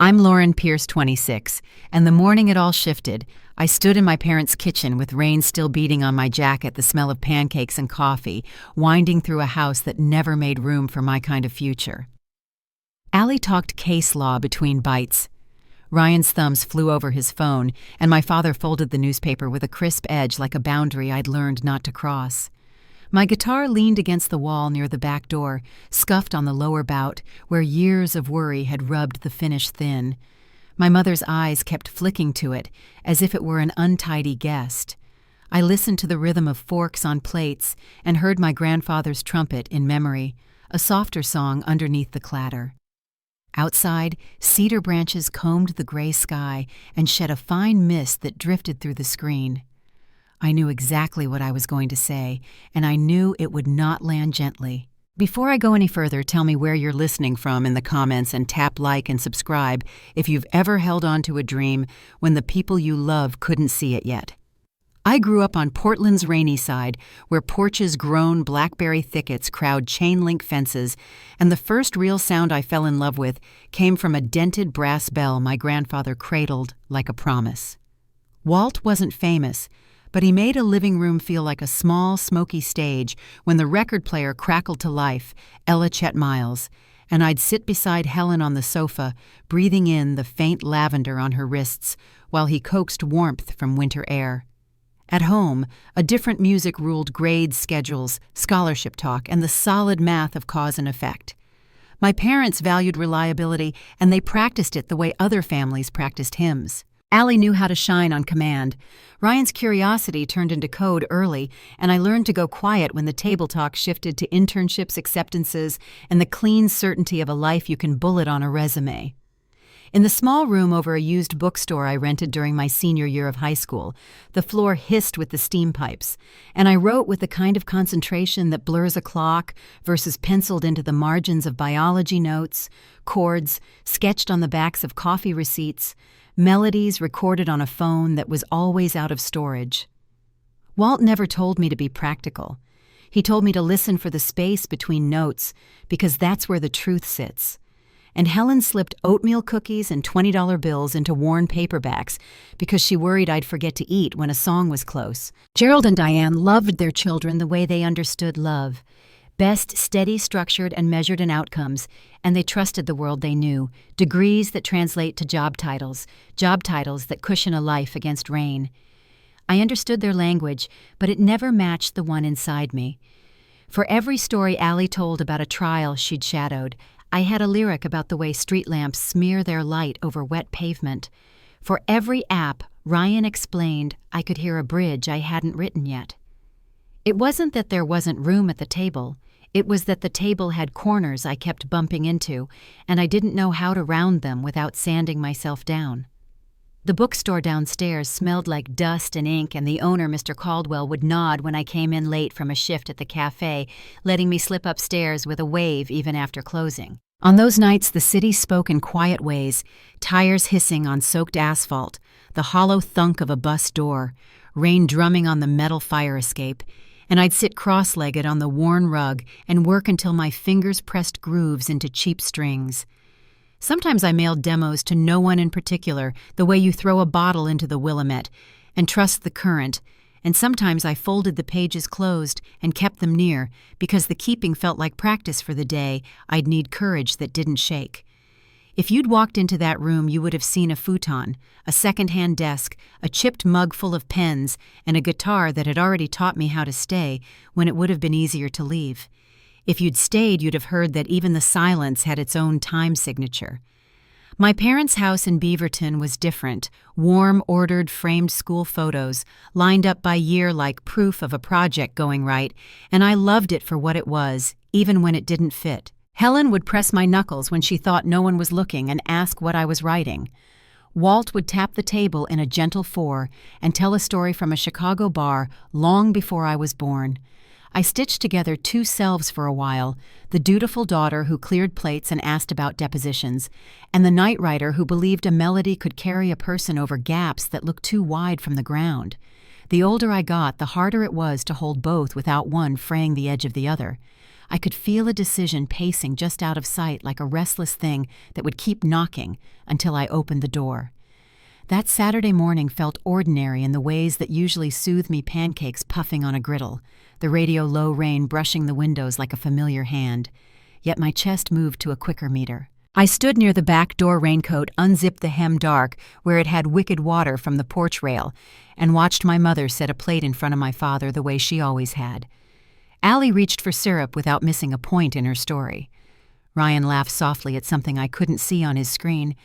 I'm Lauren Pierce, 26, and the morning it all shifted, I stood in my parents' kitchen with rain still beating on my jacket, the smell of pancakes and coffee, winding through a house that never made room for my kind of future. Allie talked case law between bites. Ryan's thumbs flew over his phone, and my father folded the newspaper with a crisp edge like a boundary I'd learned not to cross. My guitar leaned against the wall near the back door, scuffed on the lower bout, where years of worry had rubbed the finish thin. My mother's eyes kept flicking to it, as if it were an untidy guest. I listened to the rhythm of forks on plates and heard my grandfather's trumpet in memory, a softer song underneath the clatter. Outside, cedar branches combed the gray sky and shed a fine mist that drifted through the screen. I knew exactly what I was going to say, and I knew it would not land gently. Before I go any further, tell me where you're listening from in the comments and tap like and subscribe if you've ever held on to a dream when the people you love couldn't see it yet. I grew up on Portland's rainy side, where porches grown blackberry thickets crowd chain-link fences, and the first real sound I fell in love with came from a dented brass bell my grandfather cradled like a promise. Walt wasn't famous, but he made a living room feel like a small, smoky stage when the record player crackled to life, Ella Chet Miles, and I'd sit beside Helen on the sofa, breathing in the faint lavender on her wrists while he coaxed warmth from winter air. At home, a different music ruled grades, schedules, scholarship talk, and the solid math of cause and effect. My parents valued reliability, and they practiced it the way other families practiced hymns. Allie knew how to shine on command. Ryan's curiosity turned into code early, and I learned to go quiet when the table talk shifted to internships, acceptances, and the clean certainty of a life you can bullet on a resume. In the small room over a used bookstore I rented during my senior year of high school, the floor hissed with the steam pipes, and I wrote with the kind of concentration that blurs a clock versus penciled into the margins of biology notes, chords sketched on the backs of coffee receipts, melodies recorded on a phone that was always out of storage. Walt never told me to be practical. He told me to listen for the space between notes, because that's where the truth sits. And Helen slipped oatmeal cookies and $20 bills into worn paperbacks because she worried I'd forget to eat when a song was close. Gerald and Diane loved their children the way they understood love. Best steady, structured, and measured in outcomes, and they trusted the world they knew, degrees that translate to job titles that cushion a life against rain. I understood their language, but it never matched the one inside me. For every story Allie told about a trial she'd shadowed, I had a lyric about the way street lamps smear their light over wet pavement. For every app Ryan explained, I could hear a bridge I hadn't written yet. It wasn't that there wasn't room at the table. It was that the table had corners I kept bumping into, and I didn't know how to round them without sanding myself down. The bookstore downstairs smelled like dust and ink, and the owner, Mr. Caldwell, would nod when I came in late from a shift at the cafe, letting me slip upstairs with a wave even after closing. On those nights, the city spoke in quiet ways, tires hissing on soaked asphalt, the hollow thunk of a bus door, rain drumming on the metal fire escape, and I'd sit cross-legged on the worn rug and work until my fingers pressed grooves into cheap strings. Sometimes I mailed demos to no one in particular, the way you throw a bottle into the Willamette, and trust the current, and sometimes I folded the pages closed and kept them near, because the keeping felt like practice for the day I'd need courage that didn't shake. If you'd walked into that room, you would have seen a futon, a second-hand desk, a chipped mug full of pens, and a guitar that had already taught me how to stay when it would have been easier to leave. If you'd stayed, you'd have heard that even the silence had its own time signature. My parents' house in Beaverton was different, warm, ordered, framed school photos, lined up by year like proof of a project going right, and I loved it for what it was, even when it didn't fit. Helen would press my knuckles when she thought no one was looking and ask what I was writing. Walt would tap the table in a gentle 4 and tell a story from a Chicago bar long before I was born. I stitched together two selves for a while, the dutiful daughter who cleared plates and asked about depositions, and the night writer who believed a melody could carry a person over gaps that looked too wide from the ground. The older I got, the harder it was to hold both without one fraying the edge of the other. I could feel a decision pacing just out of sight like a restless thing that would keep knocking until I opened the door. That Saturday morning felt ordinary in the ways that usually soothe me, pancakes puffing on a griddle, the radio low rain brushing the windows like a familiar hand. Yet my chest moved to a quicker meter. I stood near the back door raincoat, unzipped the hem dark where it had wicked water from the porch rail, and watched my mother set a plate in front of my father the way she always had. Allie reached for syrup without missing a point in her story. Ryan laughed softly at something I couldn't see on his screen,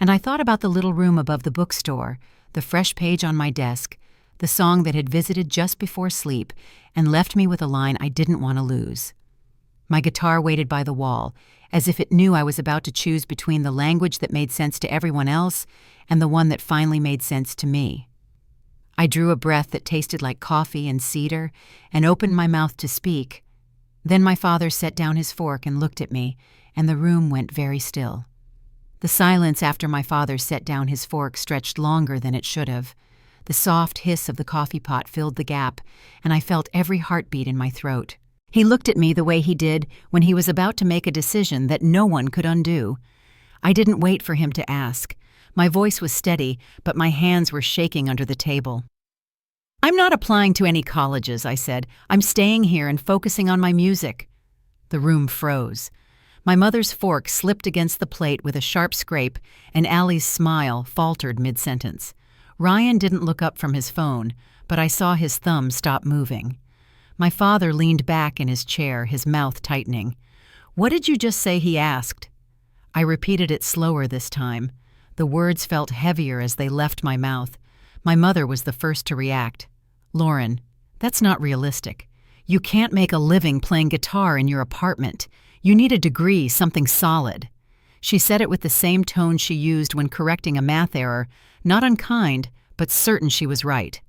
and I thought about the little room above the bookstore, the fresh page on my desk, the song that had visited just before sleep and left me with a line I didn't want to lose. My guitar waited by the wall, as if it knew I was about to choose between the language that made sense to everyone else and the one that finally made sense to me. I drew a breath that tasted like coffee and cedar and opened my mouth to speak. Then my father set down his fork and looked at me, and the room went very still. The silence after my father set down his fork stretched longer than it should have. The soft hiss of the coffee pot filled the gap, and I felt every heartbeat in my throat. He looked at me the way he did when he was about to make a decision that no one could undo. I didn't wait for him to ask. My voice was steady, but my hands were shaking under the table. "I'm not applying to any colleges," I said. "I'm staying here and focusing on my music." The room froze. My mother's fork slipped against the plate with a sharp scrape, and Allie's smile faltered mid-sentence. Ryan didn't look up from his phone, but I saw his thumb stop moving. My father leaned back in his chair, his mouth tightening. "What did you just say?" he asked. I repeated it slower this time. The words felt heavier as they left my mouth. My mother was the first to react. "Lauren, that's not realistic. You can't make a living playing guitar in your apartment. You need a degree, something solid." She said it with the same tone she used when correcting a math error, not unkind, but certain she was right.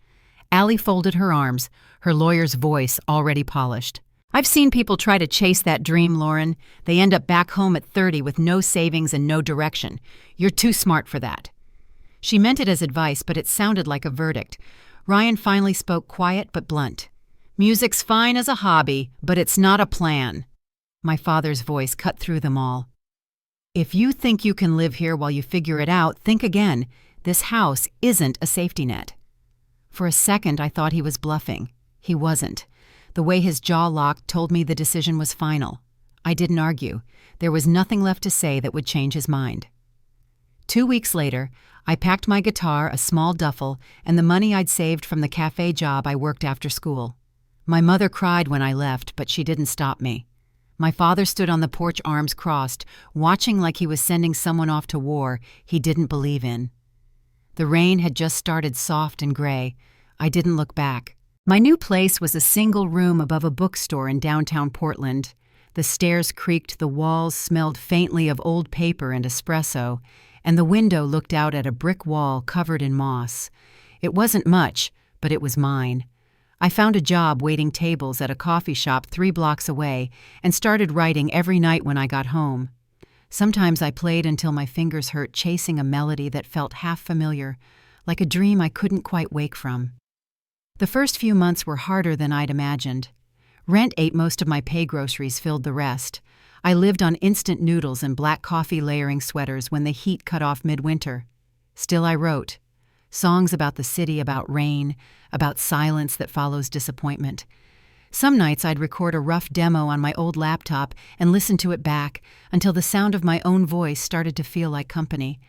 Allie folded her arms, her lawyer's voice already polished. "I've seen people try to chase that dream, Lauren. They end up back home at 30 with no savings and no direction. You're too smart for that." She meant it as advice, but it sounded like a verdict. Ryan finally spoke quiet but blunt. "Music's fine as a hobby, but it's not a plan." My father's voice cut through them all. "If you think you can live here while you figure it out, think again. This house isn't a safety net." For a second, I thought he was bluffing. He wasn't. The way his jaw locked told me the decision was final. I didn't argue. There was nothing left to say that would change his mind. 2 weeks later, I packed my guitar, a small duffel, and the money I'd saved from the cafe job I worked after school. My mother cried when I left, but she didn't stop me. My father stood on the porch, arms crossed, watching like he was sending someone off to war he didn't believe in. The rain had just started, soft and gray. I didn't look back. My new place was a single room above a bookstore in downtown Portland. The stairs creaked, the walls smelled faintly of old paper and espresso, and the window looked out at a brick wall covered in moss. It wasn't much, but it was mine. I found a job waiting tables at a coffee shop 3 blocks away and started writing every night when I got home. Sometimes I played until my fingers hurt, chasing a melody that felt half familiar, like a dream I couldn't quite wake from. The first few months were harder than I'd imagined. Rent ate most of my pay, groceries filled the rest. I lived on instant noodles and black coffee layering sweaters when the heat cut off midwinter. Still I wrote. Songs about the city, about rain, about silence that follows disappointment. Some nights I'd record a rough demo on my old laptop and listen to it back until the sound of my own voice started to feel like company.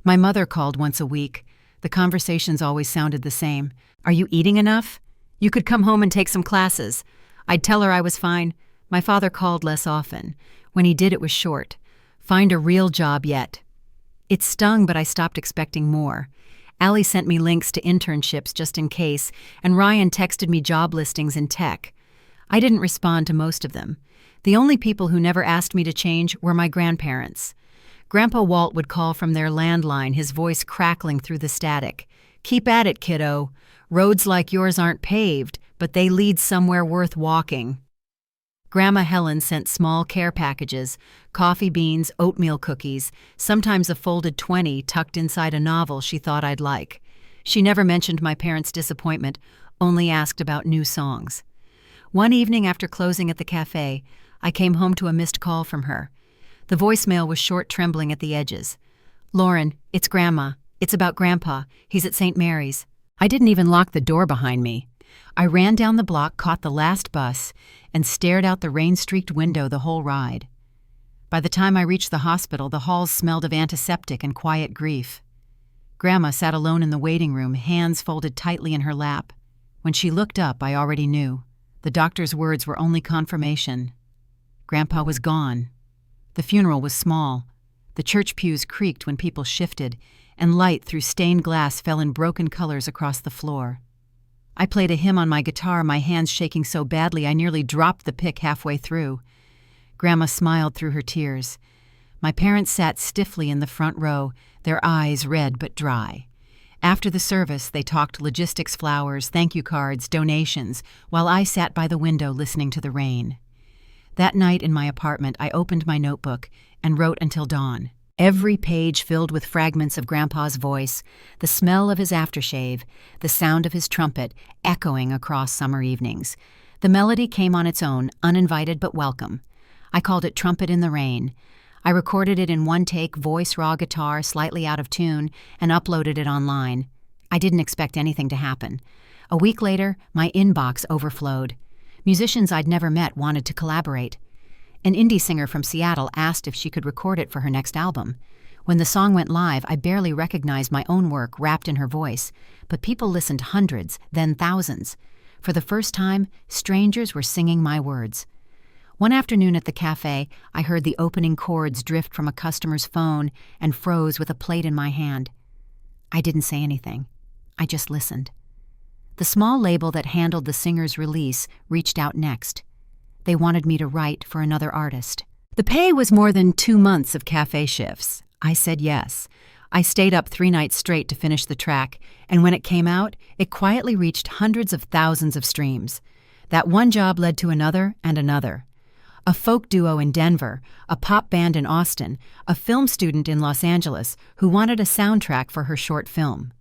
My mother called once a week. The conversations always sounded the same. "Are you eating enough? You could come home and take some classes." I'd tell her I was fine. My father called less often. When he did, it was short. "Find a real job yet." It stung, but I stopped expecting more. Allie sent me links to internships just in case, and Ryan texted me job listings in tech. I didn't respond to most of them. The only people who never asked me to change were my grandparents. Grandpa Walt would call from their landline, his voice crackling through the static. "Keep at it, kiddo. Roads like yours aren't paved, but they lead somewhere worth walking." Grandma Helen sent small care packages, coffee beans, oatmeal cookies, sometimes a folded 20 tucked inside a novel she thought I'd like. She never mentioned my parents' disappointment, only asked about new songs. One evening after closing at the cafe, I came home to a missed call from her. The voicemail was short, trembling at the edges. "Lauren, it's Grandma. It's about Grandpa. He's at St. Mary's." I didn't even lock the door behind me. I ran down the block, caught the last bus, and stared out the rain-streaked window the whole ride. By the time I reached the hospital, the halls smelled of antiseptic and quiet grief. Grandma sat alone in the waiting room, hands folded tightly in her lap. When she looked up, I already knew. The doctor's words were only confirmation. Grandpa was gone. The funeral was small. The church pews creaked when people shifted, and light through stained glass fell in broken colors across the floor. I played a hymn on my guitar, my hands shaking so badly I nearly dropped the pick halfway through. Grandma smiled through her tears. My parents sat stiffly in the front row, their eyes red but dry. After the service, they talked logistics, flowers, thank you cards, donations, while I sat by the window listening to the rain. That night in my apartment, I opened my notebook and wrote until dawn. Every page filled with fragments of Grandpa's voice, the smell of his aftershave, the sound of his trumpet echoing across summer evenings. The melody came on its own, uninvited but welcome. I called it Trumpet in the Rain. I recorded it in one take, voice, raw guitar, slightly out of tune, and uploaded it online. I didn't expect anything to happen. A week later, my inbox overflowed. Musicians I'd never met wanted to collaborate. An indie singer from Seattle asked if she could record it for her next album. When the song went live, I barely recognized my own work wrapped in her voice, but people listened hundreds, then thousands. For the first time, strangers were singing my words. One afternoon at the cafe, I heard the opening chords drift from a customer's phone and froze with a plate in my hand. I didn't say anything. I just listened. The small label that handled the singer's release reached out next. They wanted me to write for another artist. The pay was more than 2 months of cafe shifts. I said yes. I stayed up 3 nights straight to finish the track, and when it came out, it quietly reached hundreds of thousands of streams. That one job led to another and another. A folk duo in Denver, a pop band in Austin, a film student in Los Angeles who wanted a soundtrack for her short film.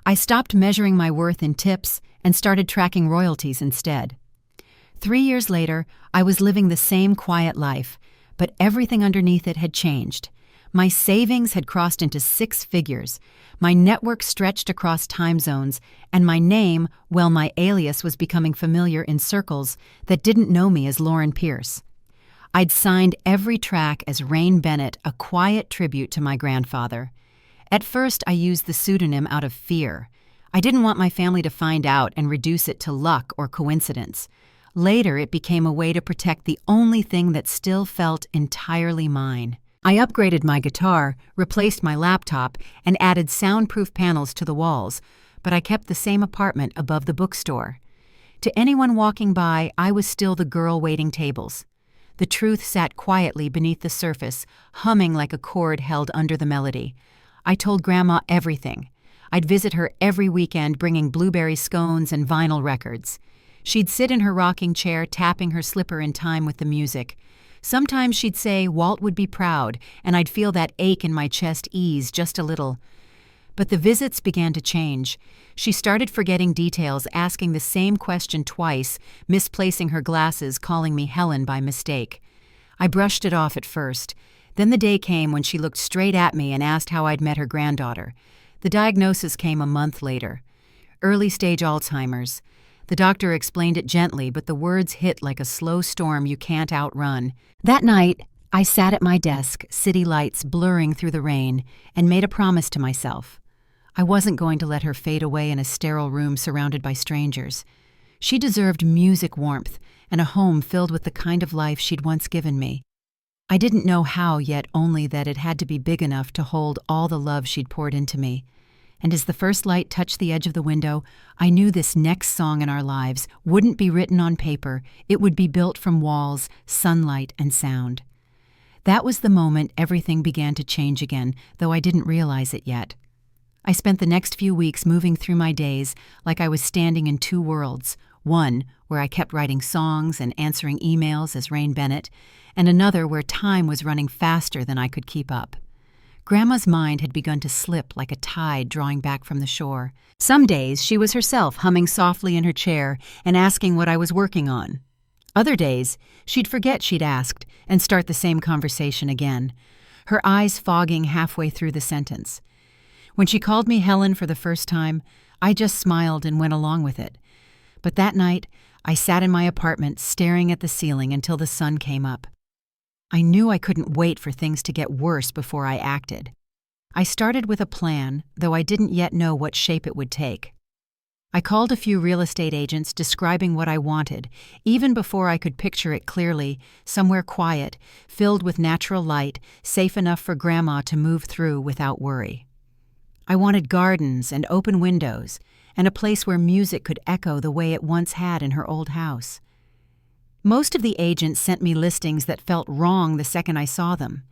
I stopped measuring my worth in tips and started tracking royalties instead. 3 years later, I was living the same quiet life, but everything underneath it had changed. My savings had crossed into 6 figures, my network stretched across time zones, and my name, well, my alias was becoming familiar in circles that didn't know me as Lauren Pierce. I'd signed every track as Rain Bennett, a quiet tribute to my grandfather. At first, I used the pseudonym out of fear. I didn't want my family to find out and reduce it to luck or coincidence. Later, it became a way to protect the only thing that still felt entirely mine. I upgraded my guitar, replaced my laptop, and added soundproof panels to the walls, but I kept the same apartment above the bookstore. To anyone walking by, I was still the girl waiting tables. The truth sat quietly beneath the surface, humming like a chord held under the melody. I told Grandma everything. I'd visit her every weekend bringing blueberry scones and vinyl records. She'd sit in her rocking chair, tapping her slipper in time with the music. Sometimes she'd say Walt would be proud, and I'd feel that ache in my chest ease just a little. But the visits began to change. She started forgetting details, asking the same question twice, misplacing her glasses, calling me Helen by mistake. I brushed it off at first. Then the day came when she looked straight at me and asked how I'd met her granddaughter. The diagnosis came a month later. Early-stage Alzheimer's. The doctor explained it gently, but the words hit like a slow storm you can't outrun. That night, I sat at my desk, city lights blurring through the rain, and made a promise to myself. I wasn't going to let her fade away in a sterile room surrounded by strangers. She deserved music warmth and a home filled with the kind of life she'd once given me. I didn't know how yet, only that it had to be big enough to hold all the love she'd poured into me. And as the first light touched the edge of the window, I knew this next song in our lives wouldn't be written on paper. It would be built from walls, sunlight, and sound. That was the moment everything began to change again, though I didn't realize it yet. I spent the next few weeks moving through my days like I was standing in 2 worlds, one where I kept writing songs and answering emails as Rain Bennett, and another where time was running faster than I could keep up. Grandma's mind had begun to slip like a tide drawing back from the shore. Some days she was herself humming softly in her chair and asking what I was working on. Other days, she'd forget she'd asked and start the same conversation again, her eyes fogging halfway through the sentence. When she called me Helen for the first time, I just smiled and went along with it. But that night, I sat in my apartment staring at the ceiling until the sun came up. I knew I couldn't wait for things to get worse before I acted. I started with a plan, though I didn't yet know what shape it would take. I called a few real estate agents describing what I wanted, even before I could picture it clearly, somewhere quiet, filled with natural light, safe enough for Grandma to move through without worry. I wanted gardens and open windows, and a place where music could echo the way it once had in her old house. Most of the agents sent me listings that felt wrong the second I saw them.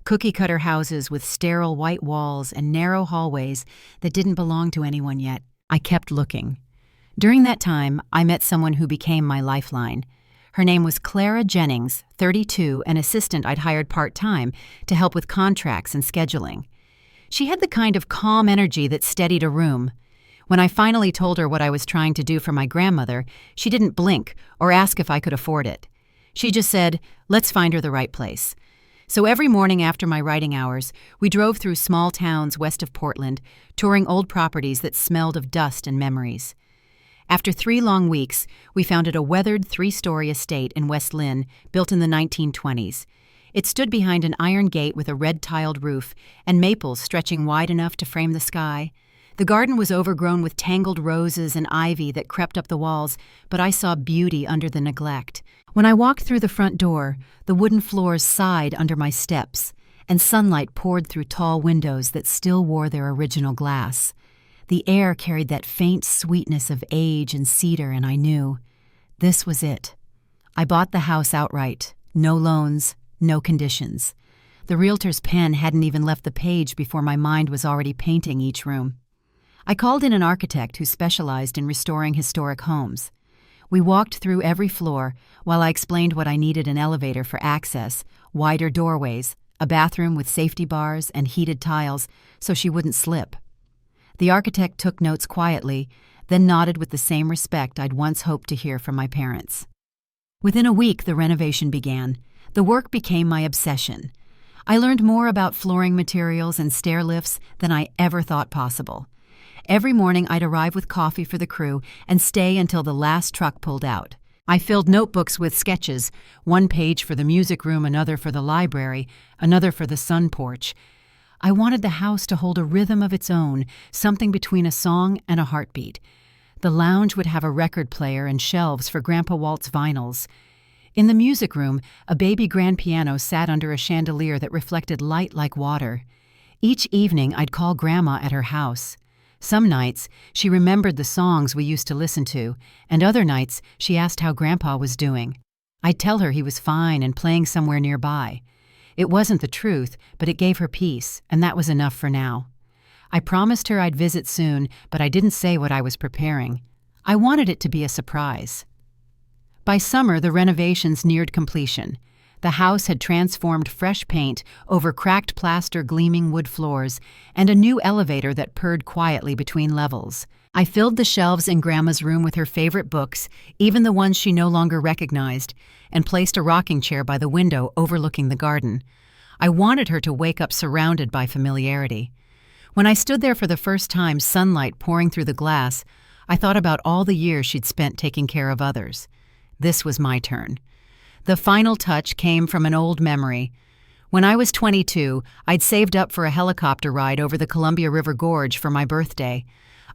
Cookie-cutter houses with sterile white walls and narrow hallways that didn't belong to anyone yet. I kept looking. During that time, I met someone who became my lifeline. Her name was Clara Jennings, 32, an assistant I'd hired part-time to help with contracts and scheduling. She had the kind of calm energy that steadied a room. When I finally told her what I was trying to do for my grandmother, she didn't blink or ask if I could afford it. She just said, "Let's find her the right place." So every morning after my writing hours, we drove through small towns west of Portland, touring old properties that smelled of dust and memories. After 3 long weeks, we founded a weathered 3-story estate in West Lynn, built in the 1920s. It stood behind an iron gate with a red-tiled roof and maples stretching wide enough to frame the sky. The garden was overgrown with tangled roses and ivy that crept up the walls, but I saw beauty under the neglect. When I walked through the front door, the wooden floors sighed under my steps, and sunlight poured through tall windows that still wore their original glass. The air carried that faint sweetness of age and cedar, and I knew this was it. I bought the house outright, no loans, no conditions. The realtor's pen hadn't even left the page before my mind was already painting each room. I called in an architect who specialized in restoring historic homes. We walked through every floor while I explained what I needed: an elevator for access, wider doorways, a bathroom with safety bars and heated tiles so she wouldn't slip. The architect took notes quietly, then nodded with the same respect I'd once hoped to hear from my parents. Within a week, the renovation began. The work became my obsession. I learned more about flooring materials and stair lifts than I ever thought possible. Every morning I'd arrive with coffee for the crew and stay until the last truck pulled out. I filled notebooks with sketches, 1 page for the music room, another for the library, another for the sun porch. I wanted the house to hold a rhythm of its own, something between a song and a heartbeat. The lounge would have a record player and shelves for Grandpa Walt's vinyls. In the music room, a baby grand piano sat under a chandelier that reflected light like water. Each evening I'd call Grandma at her house. Some nights, she remembered the songs we used to listen to, and other nights, she asked how Grandpa was doing. I'd tell her he was fine and playing somewhere nearby. It wasn't the truth, but it gave her peace, and that was enough for now. I promised her I'd visit soon, but I didn't say what I was preparing. I wanted it to be a surprise. By summer, the renovations neared completion. The house had transformed fresh paint over cracked plaster, gleaming wood floors, and a new elevator that purred quietly between levels. I filled the shelves in Grandma's room with her favorite books, even the ones she no longer recognized, and placed a rocking chair by the window overlooking the garden. I wanted her to wake up surrounded by familiarity. When I stood there for the first time, sunlight pouring through the glass, I thought about all the years she'd spent taking care of others. This was my turn. The final touch came from an old memory. When I was 22, I'd saved up for a helicopter ride over the Columbia River Gorge for my birthday.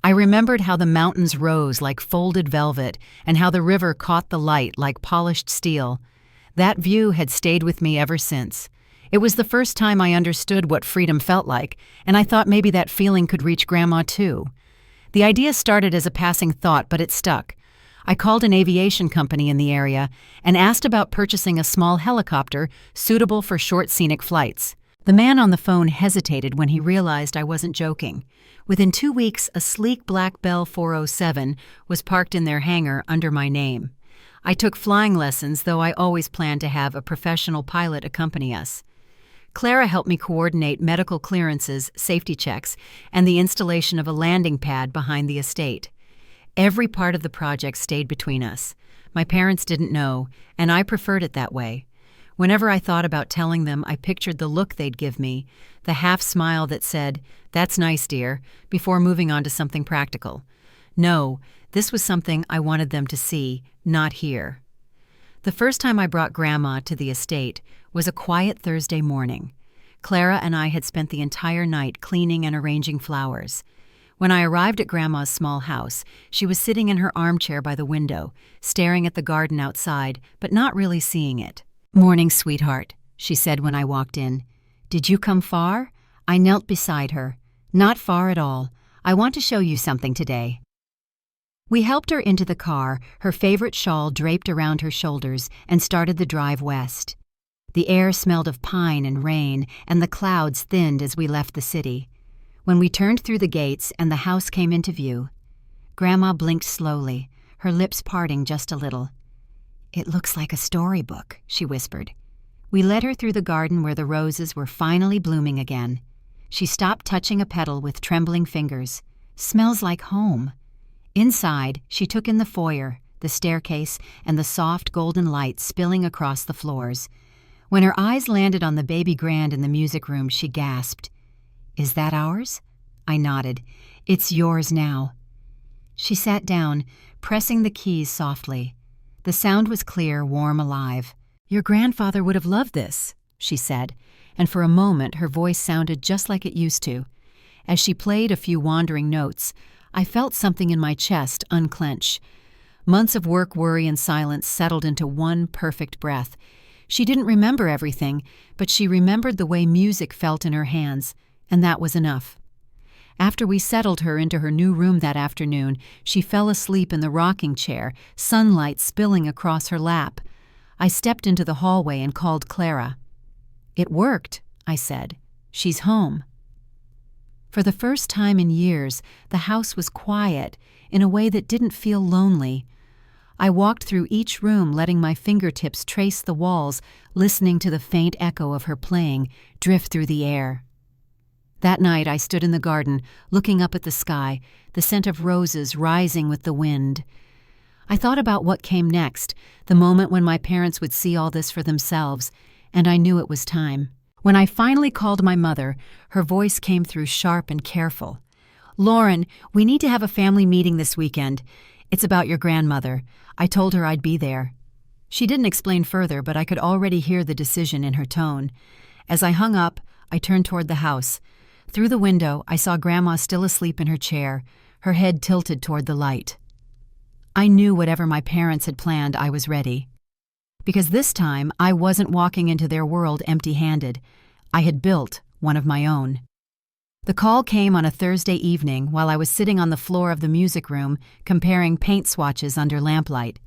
I remembered how the mountains rose like folded velvet and how the river caught the light like polished steel. That view had stayed with me ever since. It was the first time I understood what freedom felt like, and I thought maybe that feeling could reach Grandma too. The idea started as a passing thought, but it stuck. I called an aviation company in the area and asked about purchasing a small helicopter suitable for short scenic flights. The man on the phone hesitated when he realized I wasn't joking. Within 2 weeks, a sleek black Bell 407 was parked in their hangar under my name. I took flying lessons, though I always planned to have a professional pilot accompany us. Clara helped me coordinate medical clearances, safety checks, and the installation of a landing pad behind the estate. Every part of the project stayed between us. My parents didn't know, and I preferred it that way. Whenever I thought about telling them, I pictured the look they'd give me, the half smile that said, "That's nice, dear," before moving on to something practical. No, this was something I wanted them to see, not hear. The first time I brought Grandma to the estate was a quiet Thursday morning. Clara and I had spent the entire night cleaning and arranging flowers. When I arrived at Grandma's small house, she was sitting in her armchair by the window, staring at the garden outside, but not really seeing it. "Morning, sweetheart," she said when I walked in. "Did you come far?" I knelt beside her. "Not far at all. I want to show you something today." We helped her into the car, her favorite shawl draped around her shoulders, and started the drive west. The air smelled of pine and rain, and the clouds thinned as we left the city. When we turned through the gates and the house came into view, Grandma blinked slowly, her lips parting just a little. "It looks like a storybook," she whispered. We led her through the garden where the roses were finally blooming again. She stopped touching a petal with trembling fingers. "Smells like home." Inside, she took in the foyer, the staircase, and the soft golden light spilling across the floors. When her eyes landed on the baby grand in the music room, she gasped. "Is that ours?" I nodded. "It's yours now." She sat down, pressing the keys softly. The sound was clear, warm, alive. "Your grandfather would have loved this," she said, and for a moment her voice sounded just like it used to. As she played a few wandering notes, I felt something in my chest unclench. Months of work, worry, and silence settled into one perfect breath. She didn't remember everything, but she remembered the way music felt in her hands, and that was enough. After we settled her into her new room that afternoon, she fell asleep in the rocking chair, sunlight spilling across her lap. I stepped into the hallway and called Clara. "It worked," I said. "She's home." For the first time in years, the house was quiet in a way that didn't feel lonely. I walked through each room, letting my fingertips trace the walls, listening to the faint echo of her playing drift through the air. That night I stood in the garden, looking up at the sky, the scent of roses rising with the wind. I thought about what came next, the moment when my parents would see all this for themselves, and I knew it was time. When I finally called my mother, her voice came through sharp and careful. "Lauren, we need to have a family meeting this weekend. It's about your grandmother. I told her I'd be there." She didn't explain further, but I could already hear the decision in her tone. As I hung up, I turned toward the house. Through the window, I saw Grandma still asleep in her chair, her head tilted toward the light. I knew whatever my parents had planned, I was ready. Because this time, I wasn't walking into their world empty-handed. I had built one of my own. The call came on a Thursday evening while I was sitting on the floor of the music room comparing paint swatches under lamplight.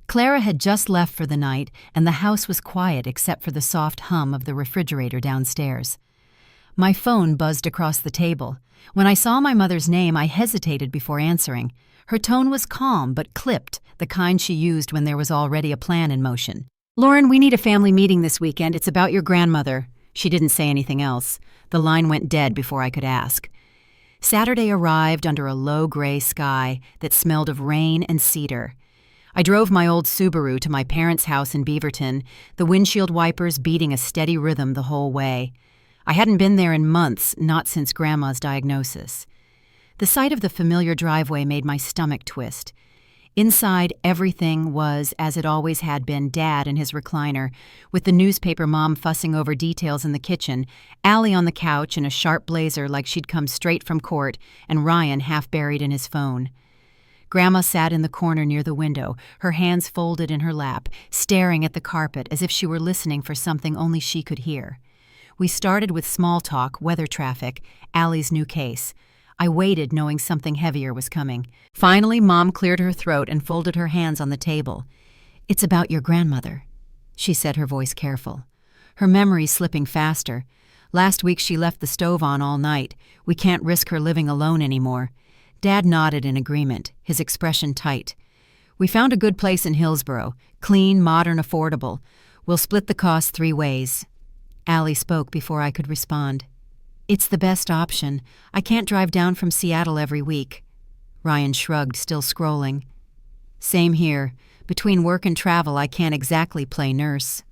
Clara had just left for the night, and the house was quiet except for the soft hum of the refrigerator downstairs. My phone buzzed across the table. When I saw my mother's name, I hesitated before answering. Her tone was calm but clipped, the kind she used when there was already a plan in motion. "Lauren, we need a family meeting this weekend. It's about your grandmother." She didn't say anything else. The line went dead before I could ask. Saturday arrived under a low gray sky that smelled of rain and cedar. I drove my old Subaru to my parents' house in Beaverton, the windshield wipers beating a steady rhythm the whole way. I hadn't been there in months, not since Grandma's diagnosis. The sight of the familiar driveway made my stomach twist. Inside, everything was, as it always had been, Dad in his recliner, with the newspaper Mom fussing over details in the kitchen, Allie on the couch in a sharp blazer like she'd come straight from court, and Ryan half buried in his phone. Grandma sat in the corner near the window, her hands folded in her lap, staring at the carpet as if she were listening for something only she could hear. We started with small talk, weather traffic, Allie's new case. I waited, knowing something heavier was coming. Finally, Mom cleared her throat and folded her hands on the table. "It's about your grandmother," she said, her voice careful. Her memory slipping faster. "Last week she left the stove on all night. We can't risk her living alone anymore." Dad nodded in agreement, his expression tight. "We found a good place in Hillsboro. Clean, modern, affordable. We'll split the cost 3 ways. Allie spoke before I could respond. "It's the best option. I can't drive down from Seattle every week." Ryan shrugged, still scrolling. Same here. Between work and travel, I can't exactly play nurse.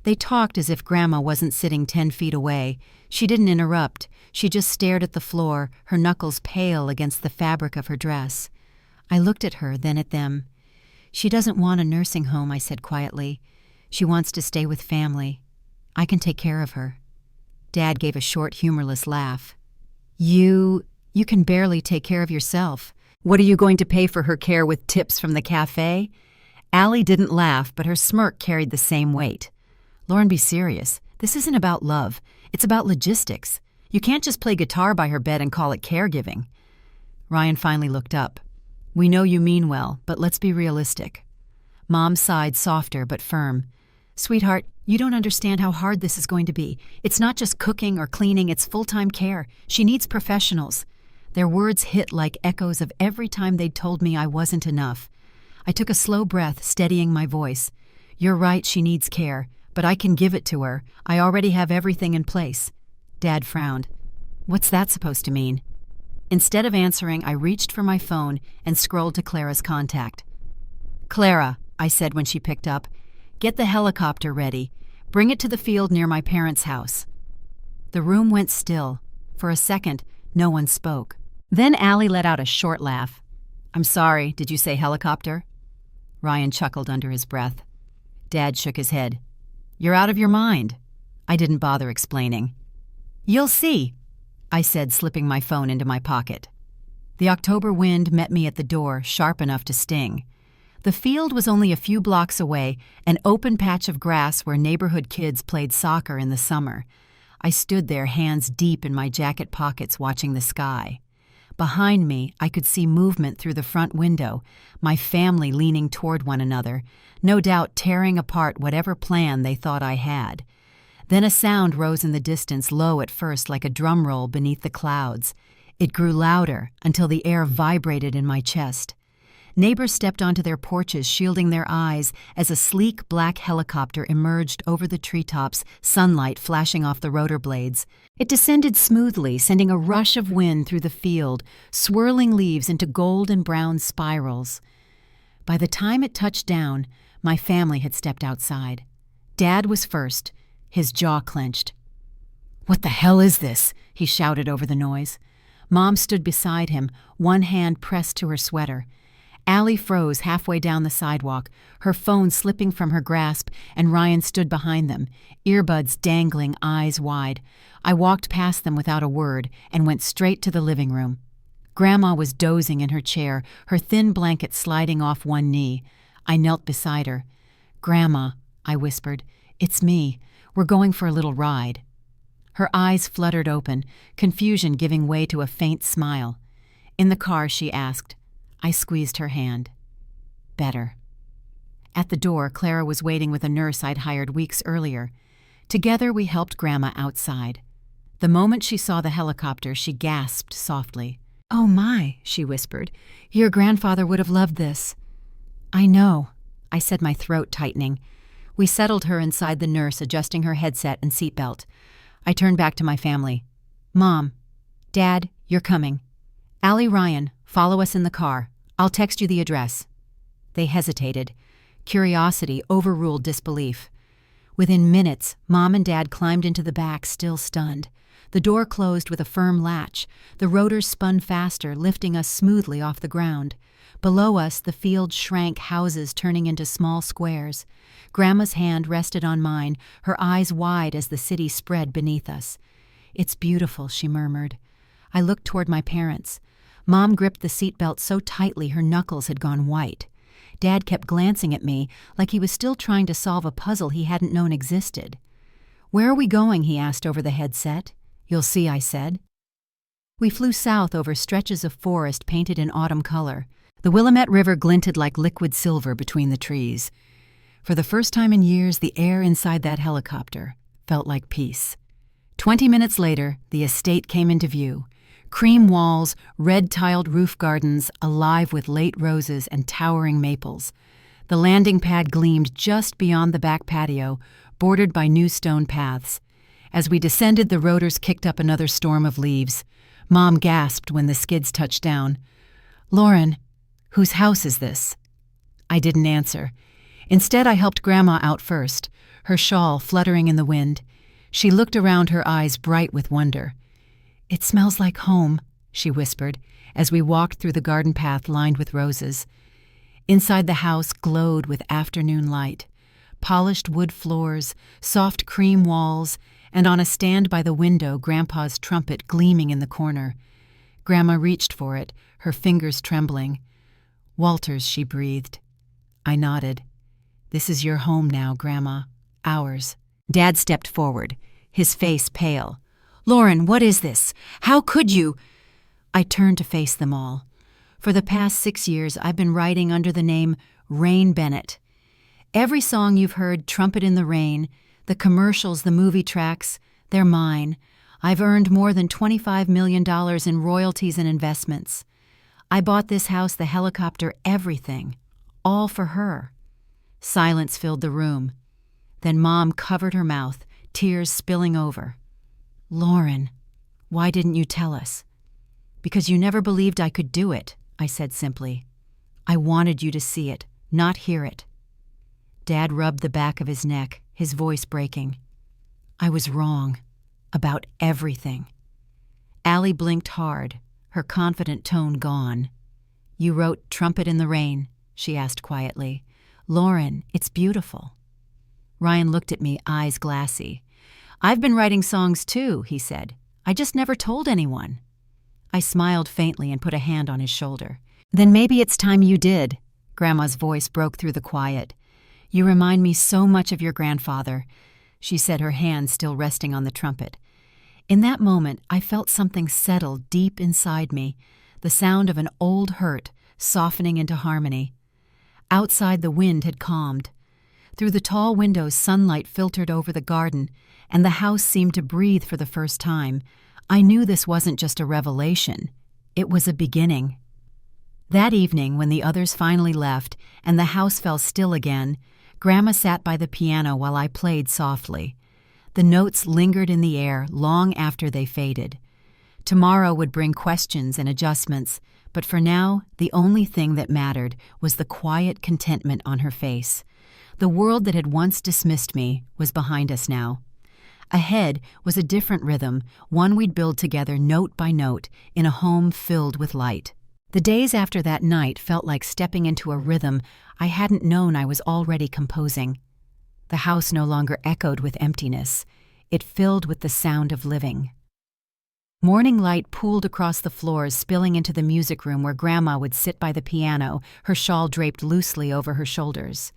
They talked as if Grandma wasn't sitting 10 feet away. She didn't interrupt. She just stared at the floor, her knuckles pale against the fabric of her dress. I looked at her, then at them. She doesn't want a nursing home, I said quietly. She wants to stay with family. I can take care of her. Dad gave a short, humorless laugh. You can barely take care of yourself. What are you going to pay for her care with tips from the cafe? Allie didn't laugh, but her smirk carried the same weight. Lauren, be serious. This isn't about love. It's about logistics. You can't just play guitar by her bed and call it caregiving. Ryan finally looked up. We know you mean well, but let's be realistic. Mom sighed, softer but firm. Sweetheart, you don't understand how hard this is going to be. It's not just cooking or cleaning, it's full-time care. She needs professionals. Their words hit like echoes of every time they'd told me I wasn't enough. I took a slow breath, steadying my voice. You're right, she needs care, but I can give it to her. I already have everything in place. Dad frowned. What's that supposed to mean? Instead of answering, I reached for my phone and scrolled to Clara's contact. Clara, I said when she picked up, get the helicopter ready. Bring it to the field near my parents' house. The room went still. For a second, no one spoke. Then Allie let out a short laugh. I'm sorry, did you say helicopter? Ryan chuckled under his breath. Dad shook his head. You're out of your mind. I didn't bother explaining. You'll see, I said, slipping my phone into my pocket. The October wind met me at the door, sharp enough to sting. The field was only a few blocks away, an open patch of grass where neighborhood kids played soccer in the summer. I stood there, hands deep in my jacket pockets, watching the sky. Behind me, I could see movement through the front window, my family leaning toward one another, no doubt tearing apart whatever plan they thought I had. Then a sound rose in the distance, low at first like a drum roll beneath the clouds. It grew louder until the air vibrated in my chest. Neighbors stepped onto their porches, shielding their eyes as a sleek black helicopter emerged over the treetops, sunlight flashing off the rotor blades. It descended smoothly, sending a rush of wind through the field, swirling leaves into gold and brown spirals. By the time it touched down, my family had stepped outside. Dad was first, his jaw clenched. "What the hell is this?" he shouted over the noise. Mom stood beside him, one hand pressed to her sweater. Allie froze halfway down the sidewalk, her phone slipping from her grasp, and Ryan stood behind them, earbuds dangling, eyes wide. I walked past them without a word and went straight to the living room. Grandma was dozing in her chair, her thin blanket sliding off one knee. I knelt beside her. "Grandma," I whispered, "it's me. We're going for a little ride." Her eyes fluttered open, confusion giving way to a faint smile. In the car, she asked. I squeezed her hand. Better. At the door, Clara was waiting with a nurse I'd hired weeks earlier. Together, we helped Grandma outside. The moment she saw the helicopter, she gasped softly. "Oh my," she whispered. "Your grandfather would have loved this." "I know," I said, my throat tightening. We settled her inside the nurse, adjusting her headset and seatbelt. I turned back to my family. "Mom, Dad, you're coming. Allie, Ryan, follow us in the car. I'll text you the address." They hesitated. Curiosity overruled disbelief. Within minutes, Mom and Dad climbed into the back, still stunned. The door closed with a firm latch. The rotors spun faster, lifting us smoothly off the ground. Below us, the field shrank, houses turning into small squares. Grandma's hand rested on mine, her eyes wide as the city spread beneath us. "It's beautiful," she murmured. I looked toward my parents. Mom gripped the seatbelt so tightly her knuckles had gone white. Dad kept glancing at me like he was still trying to solve a puzzle he hadn't known existed. "Where are we going?" he asked over the headset. "You'll see," I said. We flew south over stretches of forest painted in autumn color. The Willamette River glinted like liquid silver between the trees. For the first time in years, the air inside that helicopter felt like peace. 20 minutes later, the estate came into view. Cream walls, red-tiled roof gardens, alive with late roses and towering maples. The landing pad gleamed just beyond the back patio, bordered by new stone paths. As we descended, the rotors kicked up another storm of leaves. Mom gasped when the skids touched down. "Lauren, whose house is this?" I didn't answer. Instead, I helped Grandma out first, her shawl fluttering in the wind. She looked around, her eyes bright with wonder. "It smells like home," she whispered, as we walked through the garden path lined with roses. Inside the house glowed with afternoon light. Polished wood floors, soft cream walls, and on a stand by the window, Grandpa's trumpet gleaming in the corner. Grandma reached for it, her fingers trembling. "Walter's," she breathed. I nodded. "This is your home now, Grandma. Ours." Dad stepped forward, his face pale. "Lauren, what is this? How could you?" I turned to face them all. For the past 6 years, I've been writing under the name Rain Bennett. Every song you've heard, Trumpet in the Rain, the commercials, the movie tracks, they're mine. I've earned more than $25 million in royalties and investments. I bought this house, the helicopter, everything. All for her. Silence filled the room. Then Mom covered her mouth, tears spilling over. "Lauren, why didn't you tell us?" "Because you never believed I could do it," I said simply. "I wanted you to see it, not hear it." Dad rubbed the back of his neck, his voice breaking. "I was wrong. About everything." Allie blinked hard, her confident tone gone. "You wrote Trumpet in the Rain?" she asked quietly. "Lauren, it's beautiful." Ryan looked at me, eyes glassy. "I've been writing songs too," he said. "I just never told anyone." I smiled faintly and put a hand on his shoulder. "Then maybe it's time you did." Grandma's voice broke through the quiet. "You remind me so much of your grandfather," she said, her hand still resting on the trumpet. In that moment, I felt something settle deep inside me, the sound of an old hurt softening into harmony. Outside, the wind had calmed. Through the tall windows, sunlight filtered over the garden, and the house seemed to breathe for the first time. I knew this wasn't just a revelation. It was a beginning. That evening, when the others finally left and the house fell still again, Grandma sat by the piano while I played softly. The notes lingered in the air long after they faded. Tomorrow would bring questions and adjustments, but for now, the only thing that mattered was the quiet contentment on her face. The world that had once dismissed me was behind us now. Ahead was a different rhythm, one we'd build together note by note in a home filled with light. The days after that night felt like stepping into a rhythm I hadn't known I was already composing. The house no longer echoed with emptiness. It filled with the sound of living. Morning light pooled across the floors, spilling into the music room where Grandma would sit by the piano, her shawl draped loosely over her shoulders.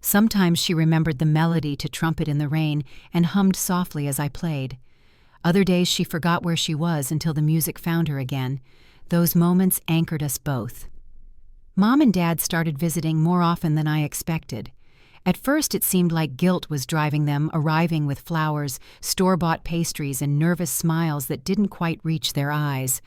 Sometimes she remembered the melody to Trumpet in the Rain and hummed softly as I played. Other days she forgot where she was until the music found her again. Those moments anchored us both. Mom and Dad started visiting more often than I expected. At first it seemed like guilt was driving them, arriving with flowers, store-bought pastries, and nervous smiles that didn't quite reach their eyes.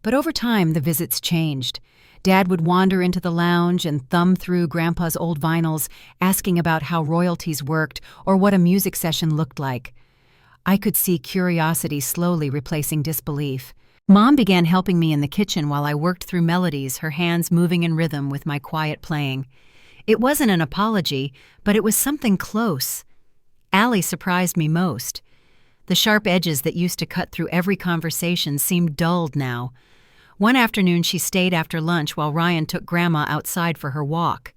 But over time the visits changed. Dad would wander into the lounge and thumb through Grandpa's old vinyls, asking about how royalties worked or what a music session looked like. I could see curiosity slowly replacing disbelief. Mom began helping me in the kitchen while I worked through melodies, her hands moving in rhythm with my quiet playing. It wasn't an apology, but it was something close. Allie surprised me most. The sharp edges that used to cut through every conversation seemed dulled now. One afternoon she stayed after lunch while Ryan took Grandma outside for her walk.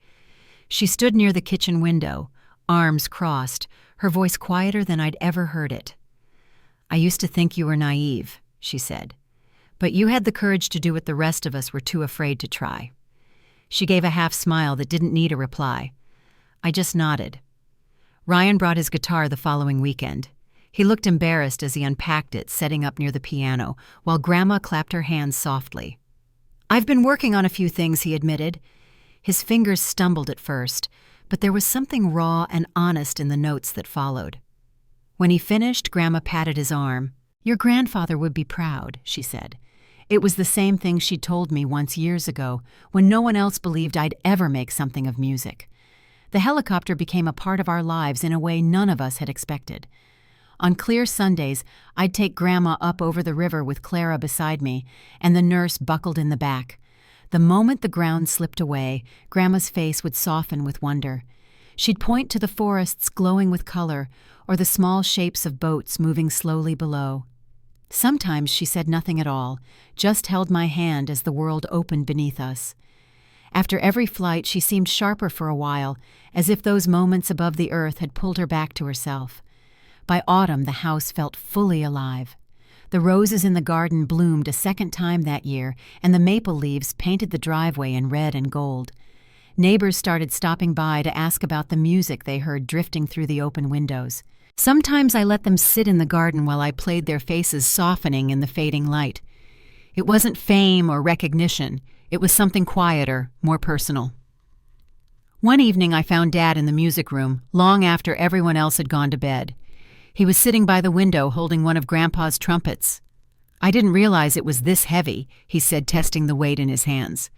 She stood near the kitchen window, arms crossed, her voice quieter than I'd ever heard it. "I used to think you were naive," she said. "But you had the courage to do what the rest of us were too afraid to try." She gave a half smile that didn't need a reply. I just nodded. Ryan brought his guitar the following weekend. He looked embarrassed as he unpacked it, setting up near the piano, while Grandma clapped her hands softly. "I've been working on a few things," he admitted. His fingers stumbled at first, but there was something raw and honest in the notes that followed. When he finished, Grandma patted his arm. "Your grandfather would be proud," she said. It was the same thing she'd told me once years ago, when no one else believed I'd ever make something of music. The helicopter became a part of our lives in a way none of us had expected. On clear Sundays, I'd take Grandma up over the river with Clara beside me, and the nurse buckled in the back. The moment the ground slipped away, Grandma's face would soften with wonder. She'd point to the forests glowing with color, or the small shapes of boats moving slowly below. Sometimes she said nothing at all, just held my hand as the world opened beneath us. After every flight, she seemed sharper for a while, as if those moments above the earth had pulled her back to herself. By autumn, the house felt fully alive. The roses in the garden bloomed a second time that year, and the maple leaves painted the driveway in red and gold. Neighbors started stopping by to ask about the music they heard drifting through the open windows. Sometimes I let them sit in the garden while I played their faces softening in the fading light. It wasn't fame or recognition. It was something quieter, more personal. One evening I found Dad in the music room, long after everyone else had gone to bed. He was sitting by the window holding one of Grandpa's trumpets. "I didn't realize it was this heavy," he said, testing the weight in his hands.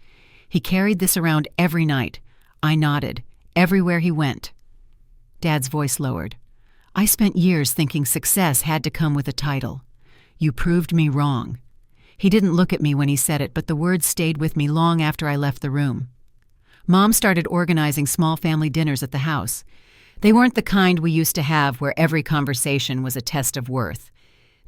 "He carried this around every night." I nodded. "Everywhere he went." Dad's voice lowered. "I spent years thinking success had to come with a title. You proved me wrong." He didn't look at me when he said it, but the words stayed with me long after I left the room. Mom started organizing small family dinners at the house. They weren't the kind we used to have where every conversation was a test of worth.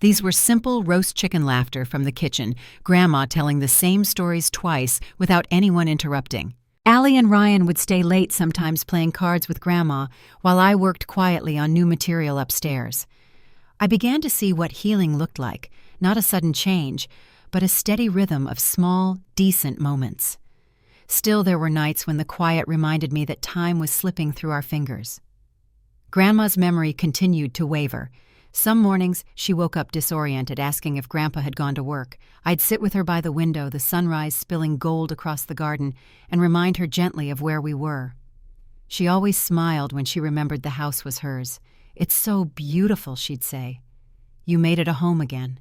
These were simple roast chicken laughter from the kitchen, Grandma telling the same stories twice without anyone interrupting. Allie and Ryan would stay late sometimes playing cards with Grandma, while I worked quietly on new material upstairs. I began to see what healing looked like, not a sudden change, but a steady rhythm of small, decent moments. Still, there were nights when the quiet reminded me that time was slipping through our fingers. Grandma's memory continued to waver. Some mornings, she woke up disoriented, asking if Grandpa had gone to work. I'd sit with her by the window, the sunrise spilling gold across the garden, and remind her gently of where we were. She always smiled when she remembered the house was hers. "It's so beautiful," she'd say. "You made it a home again."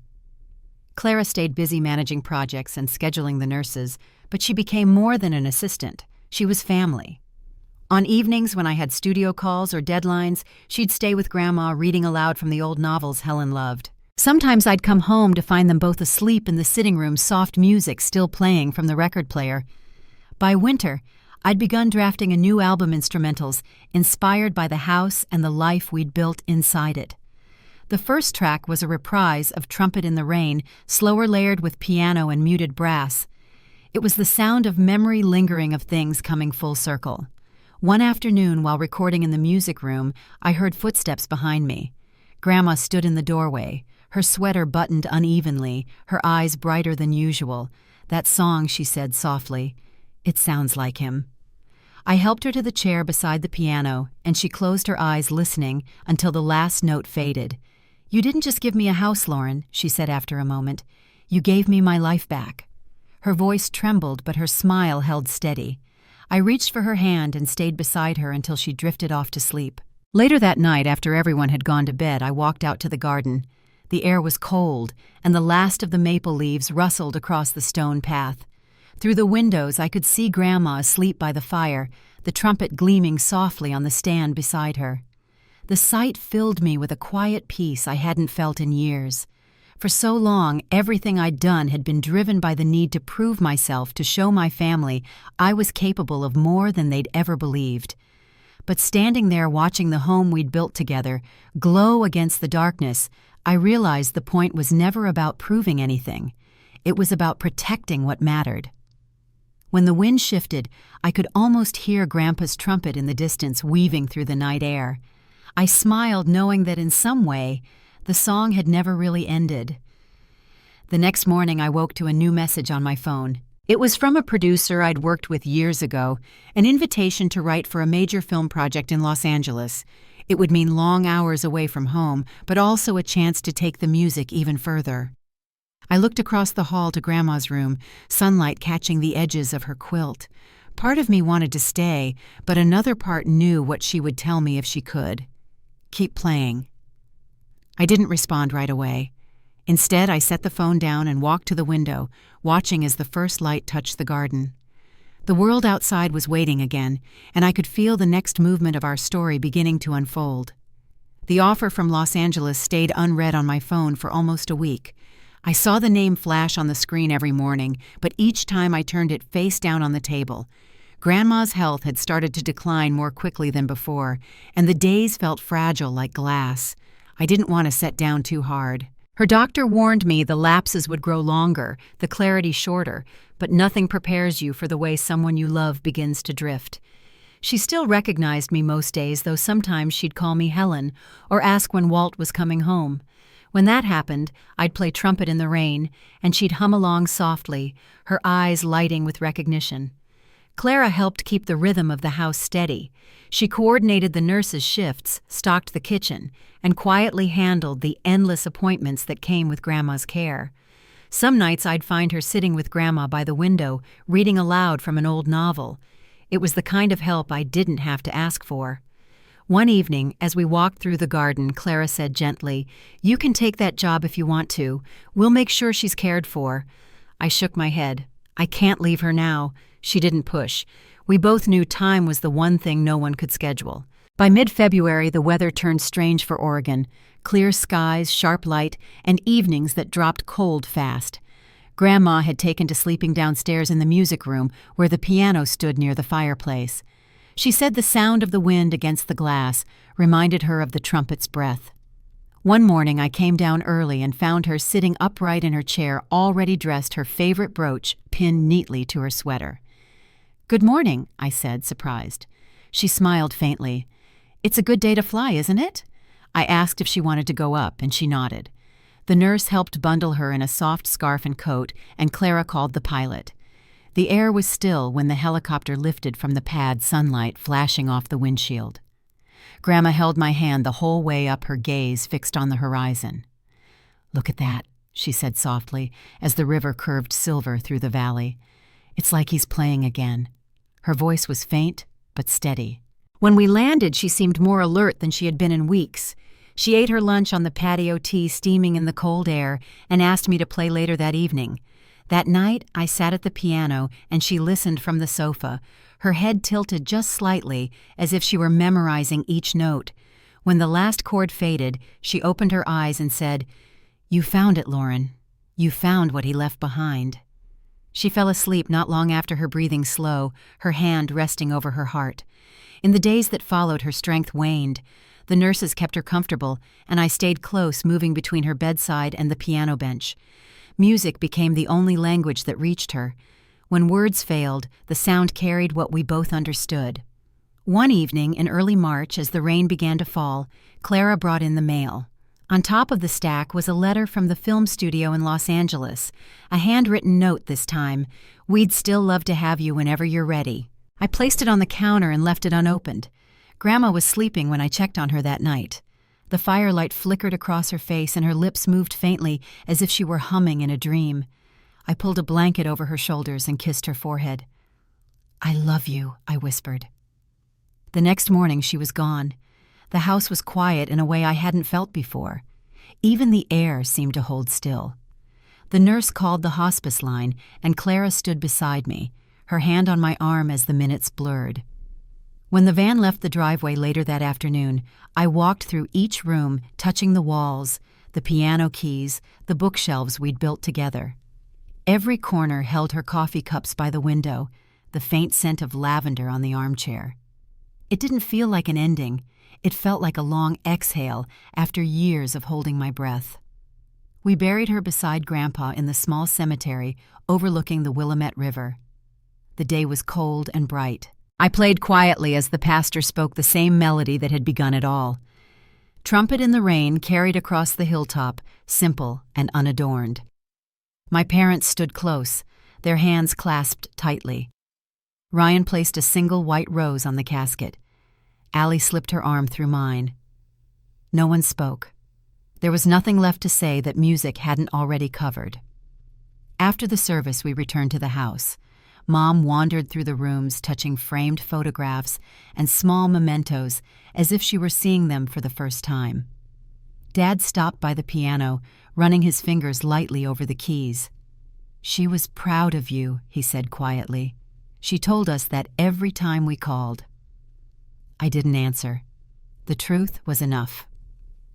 Clara stayed busy managing projects and scheduling the nurses, but she became more than an assistant. She was family. On evenings when I had studio calls or deadlines, she'd stay with Grandma reading aloud from the old novels Helen loved. Sometimes I'd come home to find them both asleep in the sitting room, soft music still playing from the record player. By winter, I'd begun drafting a new album instrumentals, inspired by the house and the life we'd built inside it. The first track was a reprise of Trumpet in the Rain, slower layered with piano and muted brass. It was the sound of memory lingering of things coming full circle. One afternoon, while recording in the music room, I heard footsteps behind me. Grandma stood in the doorway, her sweater buttoned unevenly, her eyes brighter than usual. "That song," she said softly. "It sounds like him." I helped her to the chair beside the piano, and she closed her eyes listening until the last note faded. "You didn't just give me a house, Lauren," she said after a moment. "You gave me my life back." Her voice trembled, but her smile held steady. I reached for her hand and stayed beside her until she drifted off to sleep. Later that night, after everyone had gone to bed, I walked out to the garden. The air was cold, and the last of the maple leaves rustled across the stone path. Through the windows, I could see Grandma asleep by the fire, the trumpet gleaming softly on the stand beside her. The sight filled me with a quiet peace I hadn't felt in years. For so long, everything I'd done had been driven by the need to prove myself, to show my family I was capable of more than they'd ever believed. But standing there watching the home we'd built together glow against the darkness, I realized the point was never about proving anything. It was about protecting what mattered. When the wind shifted, I could almost hear Grandpa's trumpet in the distance weaving through the night air. I smiled, knowing that in some way, the song had never really ended. The next morning, I woke to a new message on my phone. It was from a producer I'd worked with years ago, an invitation to write for a major film project in Los Angeles. It would mean long hours away from home, but also a chance to take the music even further. I looked across the hall to Grandma's room, sunlight catching the edges of her quilt. Part of me wanted to stay, but another part knew what she would tell me if she could. "Keep playing." I didn't respond right away. Instead, I set the phone down and walked to the window, watching as the first light touched the garden. The world outside was waiting again, and I could feel the next movement of our story beginning to unfold. The offer from Los Angeles stayed unread on my phone for almost a week. I saw the name flash on the screen every morning, but each time I turned it face down on the table. Grandma's health had started to decline more quickly than before, and the days felt fragile like glass. I didn't want to set down too hard. Her doctor warned me the lapses would grow longer, the clarity shorter, but nothing prepares you for the way someone you love begins to drift. She still recognized me most days, though sometimes she'd call me Helen or ask when Walt was coming home. When that happened, I'd play trumpet in the rain, and she'd hum along softly, her eyes lighting with recognition. Clara helped keep the rhythm of the house steady. She coordinated the nurses' shifts, stocked the kitchen, and quietly handled the endless appointments that came with Grandma's care. Some nights I'd find her sitting with Grandma by the window, reading aloud from an old novel. It was the kind of help I didn't have to ask for. One evening, as we walked through the garden, Clara said gently, "You can take that job if you want to. We'll make sure she's cared for." I shook my head. "I can't leave her now." She didn't push. We both knew time was the one thing no one could schedule. By mid-February, the weather turned strange for Oregon. Clear skies, sharp light, and evenings that dropped cold fast. Grandma had taken to sleeping downstairs in the music room, where the piano stood near the fireplace. She said the sound of the wind against the glass reminded her of the trumpet's breath. One morning I came down early and found her sitting upright in her chair, already dressed, her favorite brooch pinned neatly to her sweater. "Good morning," I said, surprised. She smiled faintly. "It's a good day to fly, isn't it?" I asked if she wanted to go up, and she nodded. The nurse helped bundle her in a soft scarf and coat, and Clara called the pilot. The air was still when the helicopter lifted from the pad, sunlight flashing off the windshield. Grandma held my hand the whole way up, her gaze fixed on the horizon. "Look at that," she said softly, as the river curved silver through the valley. "It's like he's playing again." Her voice was faint, but steady. When we landed, she seemed more alert than she had been in weeks. She ate her lunch on the patio, tea steaming in the cold air, and asked me to play later that evening. That night, I sat at the piano, and she listened from the sofa, her head tilted just slightly, as if she were memorizing each note. When the last chord faded, she opened her eyes and said, "You found it, Lauren. You found what he left behind." She fell asleep not long after, her breathing slow, her hand resting over her heart. In the days that followed, her strength waned. The nurses kept her comfortable, and I stayed close, moving between her bedside and the piano bench. Music became the only language that reached her. When words failed, the sound carried what we both understood. One evening in early March, as the rain began to fall, Clara brought in the mail. On top of the stack was a letter from the film studio in Los Angeles, a handwritten note this time. "We'd still love to have you whenever you're ready." I placed it on the counter and left it unopened. Grandma was sleeping when I checked on her that night. The firelight flickered across her face, and her lips moved faintly as if she were humming in a dream. I pulled a blanket over her shoulders and kissed her forehead. "I love you," I whispered. The next morning she was gone. The house was quiet in a way I hadn't felt before. Even the air seemed to hold still. The nurse called the hospice line, and Clara stood beside me, her hand on my arm as the minutes blurred. When the van left the driveway later that afternoon, I walked through each room, touching the walls, the piano keys, the bookshelves we'd built together. Every corner held her coffee cups by the window, the faint scent of lavender on the armchair. It didn't feel like an ending. It felt like a long exhale after years of holding my breath. We buried her beside Grandpa in the small cemetery overlooking the Willamette River. The day was cold and bright. I played quietly as the pastor spoke the same melody that had begun it all. Trumpet in the rain carried across the hilltop, simple and unadorned. My parents stood close, their hands clasped tightly. Ryan placed a single white rose on the casket. Allie slipped her arm through mine. No one spoke. There was nothing left to say that music hadn't already covered. After the service, we returned to the house. Mom wandered through the rooms, touching framed photographs and small mementos as if she were seeing them for the first time. Dad stopped by the piano, running his fingers lightly over the keys. "She was proud of you," he said quietly. "She told us that every time we called." I didn't answer. The truth was enough.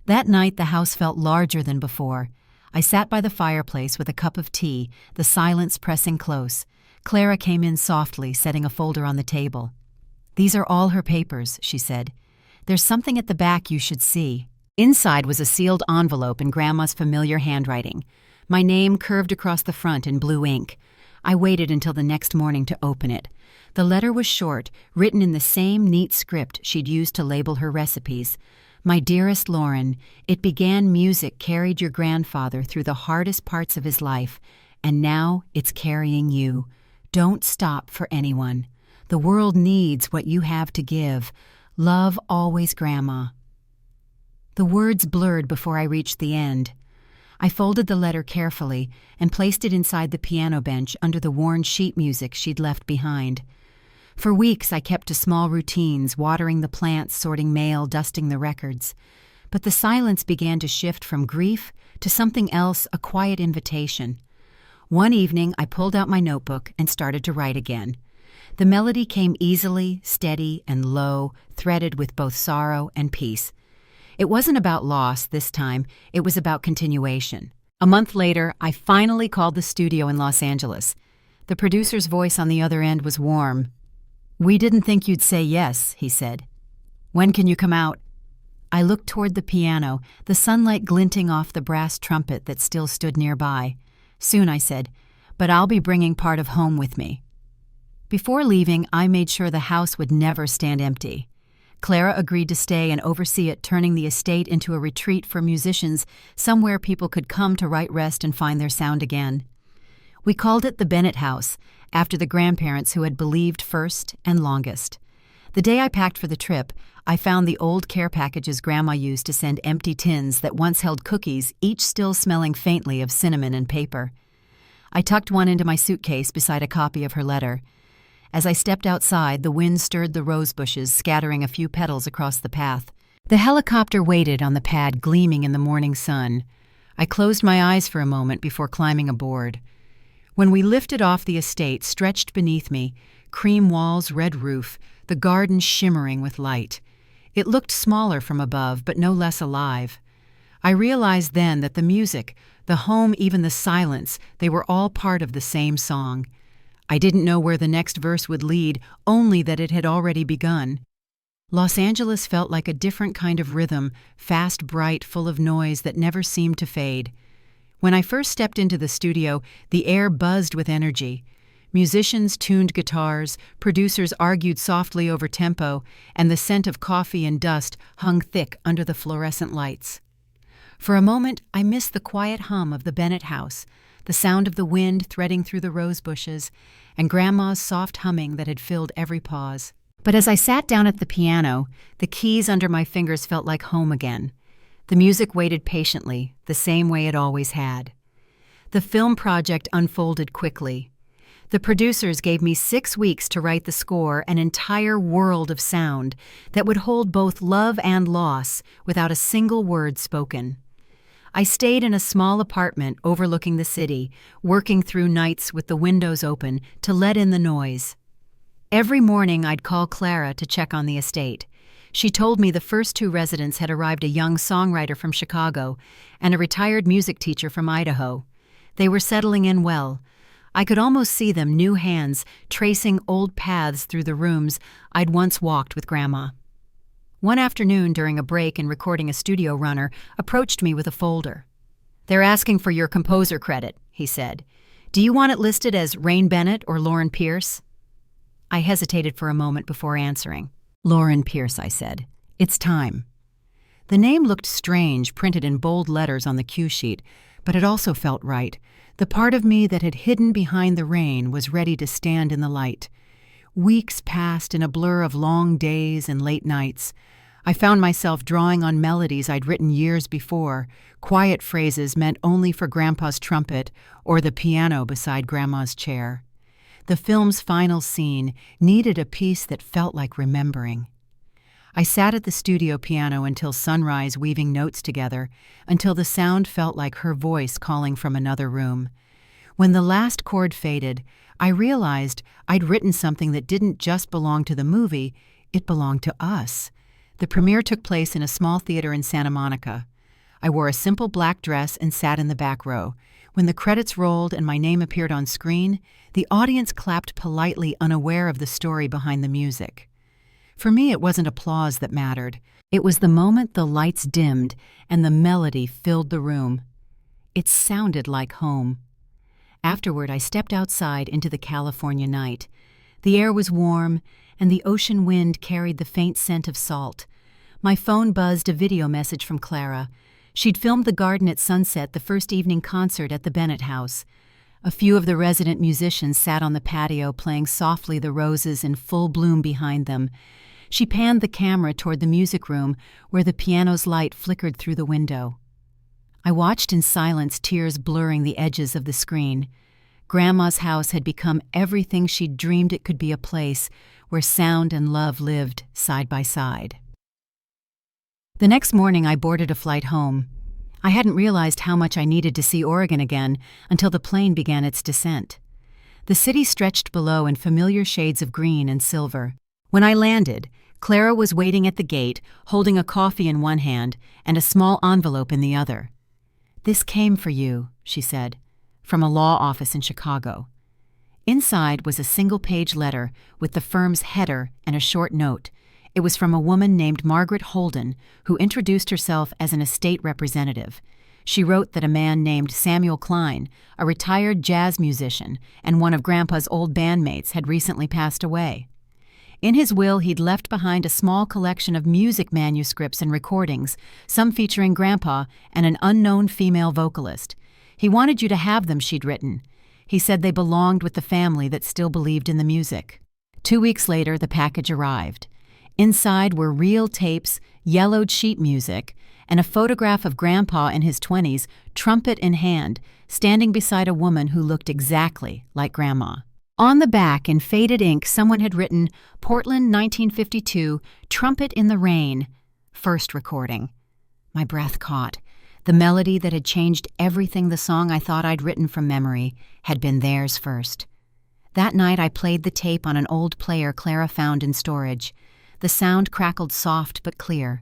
That night the house felt larger than before. I sat by the fireplace with a cup of tea, the silence pressing close. Clara came in softly, setting a folder on the table. "These are all her papers," she said. "There's something at the back you should see." Inside was a sealed envelope in Grandma's familiar handwriting. My name curved across the front in blue ink. I waited until the next morning to open it. The letter was short, written in the same neat script she'd used to label her recipes. "My dearest Lauren, it began music carried your grandfather through the hardest parts of his life, and now it's carrying you. Don't stop for anyone. The world needs what you have to give. Love always, Grandma." The words blurred before I reached the end. I folded the letter carefully and placed it inside the piano bench under the worn sheet music she'd left behind. For weeks I kept to small routines, watering the plants, sorting mail, dusting the records. But the silence began to shift from grief to something else, a quiet invitation. One evening I pulled out my notebook and started to write again. The melody came easily, steady and low, threaded with both sorrow and peace. It wasn't about loss this time, it was about continuation. A month later, I finally called the studio in Los Angeles. The producer's voice on the other end was warm. "We didn't think you'd say yes," he said. "When can you come out?" I looked toward the piano, the sunlight glinting off the brass trumpet that still stood nearby. "Soon," I said, "but I'll be bringing part of home with me." Before leaving, I made sure the house would never stand empty. Clara agreed to stay and oversee it, turning the estate into a retreat for musicians, somewhere people could come to rest and find their sound again. We called it the Bennett House, after the grandparents who had believed first and longest. The day I packed for the trip, I found the old care packages Grandma used to send empty tins that once held cookies, each still smelling faintly of cinnamon and paper. I tucked one into my suitcase beside a copy of her letter. As I stepped outside, the wind stirred the rose bushes, scattering a few petals across the path. The helicopter waited on the pad, gleaming in the morning sun. I closed my eyes for a moment before climbing aboard. When we lifted off the estate, stretched beneath me, cream walls, red roof, the garden shimmering with light. It looked smaller from above, but no less alive. I realized then that the music, the home, even the silence, they were all part of the same song. I didn't know where the next verse would lead, only that it had already begun. Los Angeles felt like a different kind of rhythm, fast, bright, full of noise that never seemed to fade. When I first stepped into the studio, the air buzzed with energy. Musicians tuned guitars, producers argued softly over tempo, and the scent of coffee and dust hung thick under the fluorescent lights. For a moment, I missed the quiet hum of the Bennett house, the sound of the wind threading through the rose bushes, and Grandma's soft humming that had filled every pause. But as I sat down at the piano, the keys under my fingers felt like home again. The music waited patiently, the same way it always had. The film project unfolded quickly. The producers gave me 6 weeks to write the score, an entire world of sound that would hold both love and loss without a single word spoken. I stayed in a small apartment overlooking the city, working through nights with the windows open to let in the noise. Every morning I'd call Clara to check on the estate. She told me the first 2 residents had arrived, a young songwriter from Chicago and a retired music teacher from Idaho. They were settling in well. I could almost see them, new hands, tracing old paths through the rooms I'd once walked with Grandma. One afternoon, during a break in recording, a studio runner approached me with a folder. "They're asking for your composer credit," he said. "Do you want it listed as Rain Bennett or Lauren Pierce?" I hesitated for a moment before answering. "Lauren Pierce," I said. "It's time." The name looked strange, printed in bold letters on the cue sheet, but it also felt right. The part of me that had hidden behind the rain was ready to stand in the light. Weeks passed in a blur of long days and late nights. I found myself drawing on melodies I'd written years before, quiet phrases meant only for Grandpa's trumpet or the piano beside Grandma's chair. The film's final scene needed a piece that felt like remembering. I sat at the studio piano until sunrise, weaving notes together, until the sound felt like her voice calling from another room. When the last chord faded, I realized I'd written something that didn't just belong to the movie, it belonged to us. The premiere took place in a small theater in Santa Monica. I wore a simple black dress and sat in the back row. When the credits rolled and my name appeared on screen, the audience clapped politely, unaware of the story behind the music. For me, it wasn't applause that mattered. It was the moment the lights dimmed and the melody filled the room. It sounded like home. Afterward, I stepped outside into the California night. The air was warm, and the ocean wind carried the faint scent of salt. My phone buzzed a video message from Clara. She'd filmed the garden at sunset the first evening concert at the Bennett house. A few of the resident musicians sat on the patio playing softly, the roses in full bloom behind them. She panned the camera toward the music room where the piano's light flickered through the window. I watched in silence, tears blurring the edges of the screen. Grandma's house had become everything she'd dreamed it could be, a place where sound and love lived side by side. The next morning, I boarded a flight home. I hadn't realized how much I needed to see Oregon again until the plane began its descent. The city stretched below in familiar shades of green and silver. When I landed, Clara was waiting at the gate, holding a coffee in one hand and a small envelope in the other. "This came for you," she said, "from a law office in Chicago." Inside was a single-page letter with the firm's header and a short note. It was from a woman named Margaret Holden, who introduced herself as an estate representative. She wrote that a man named Samuel Klein, a retired jazz musician and one of Grandpa's old bandmates, had recently passed away. In his will, he'd left behind a small collection of music manuscripts and recordings, some featuring Grandpa and an unknown female vocalist. He wanted you to have them, she'd written. He said they belonged with the family that still believed in the music. 2 weeks later, the package arrived. Inside were reel tapes, yellowed sheet music, and a photograph of Grandpa in his 20s, trumpet in hand, standing beside a woman who looked exactly like Grandma. On the back, in faded ink, someone had written, "Portland, 1952, Trumpet in the Rain, first recording." My breath caught. The melody that had changed everything, the song I thought I'd written from memory, had been theirs first. That night I played the tape on an old player Clara found in storage. The sound crackled soft but clear.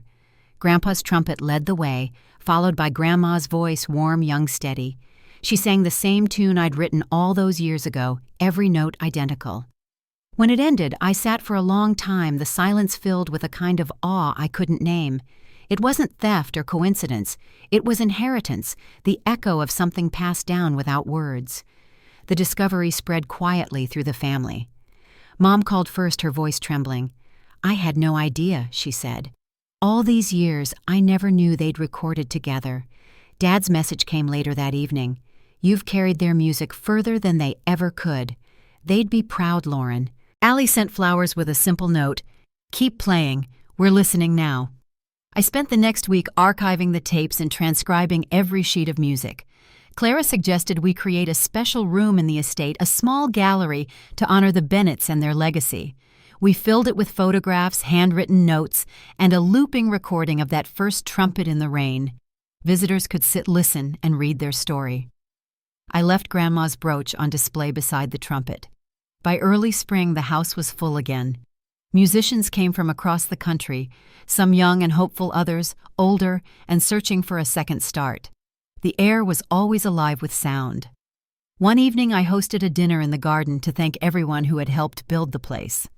Grandpa's trumpet led the way, followed by Grandma's voice, warm, young, steady. She sang the same tune I'd written all those years ago, every note identical. When it ended, I sat for a long time, the silence filled with a kind of awe I couldn't name. It wasn't theft or coincidence. It was inheritance, the echo of something passed down without words. The discovery spread quietly through the family. Mom called first, her voice trembling. "I had no idea," she said. "All these years, I never knew they'd recorded together." Dad's message came later that evening. "You've carried their music further than they ever could. They'd be proud, Lauren." Allie sent flowers with a simple note, "Keep playing. We're listening now." I spent the next week archiving the tapes and transcribing every sheet of music. Clara suggested we create a special room in the estate, a small gallery to honor the Bennetts and their legacy. We filled it with photographs, handwritten notes, and a looping recording of that first trumpet in the rain. Visitors could sit, listen, and read their story. I left Grandma's brooch on display beside the trumpet. By early spring, the house was full again. Musicians came from across the country, some young and hopeful, others older and searching for a second start. The air was always alive with sound. One evening, I hosted a dinner in the garden to thank everyone who had helped build the place.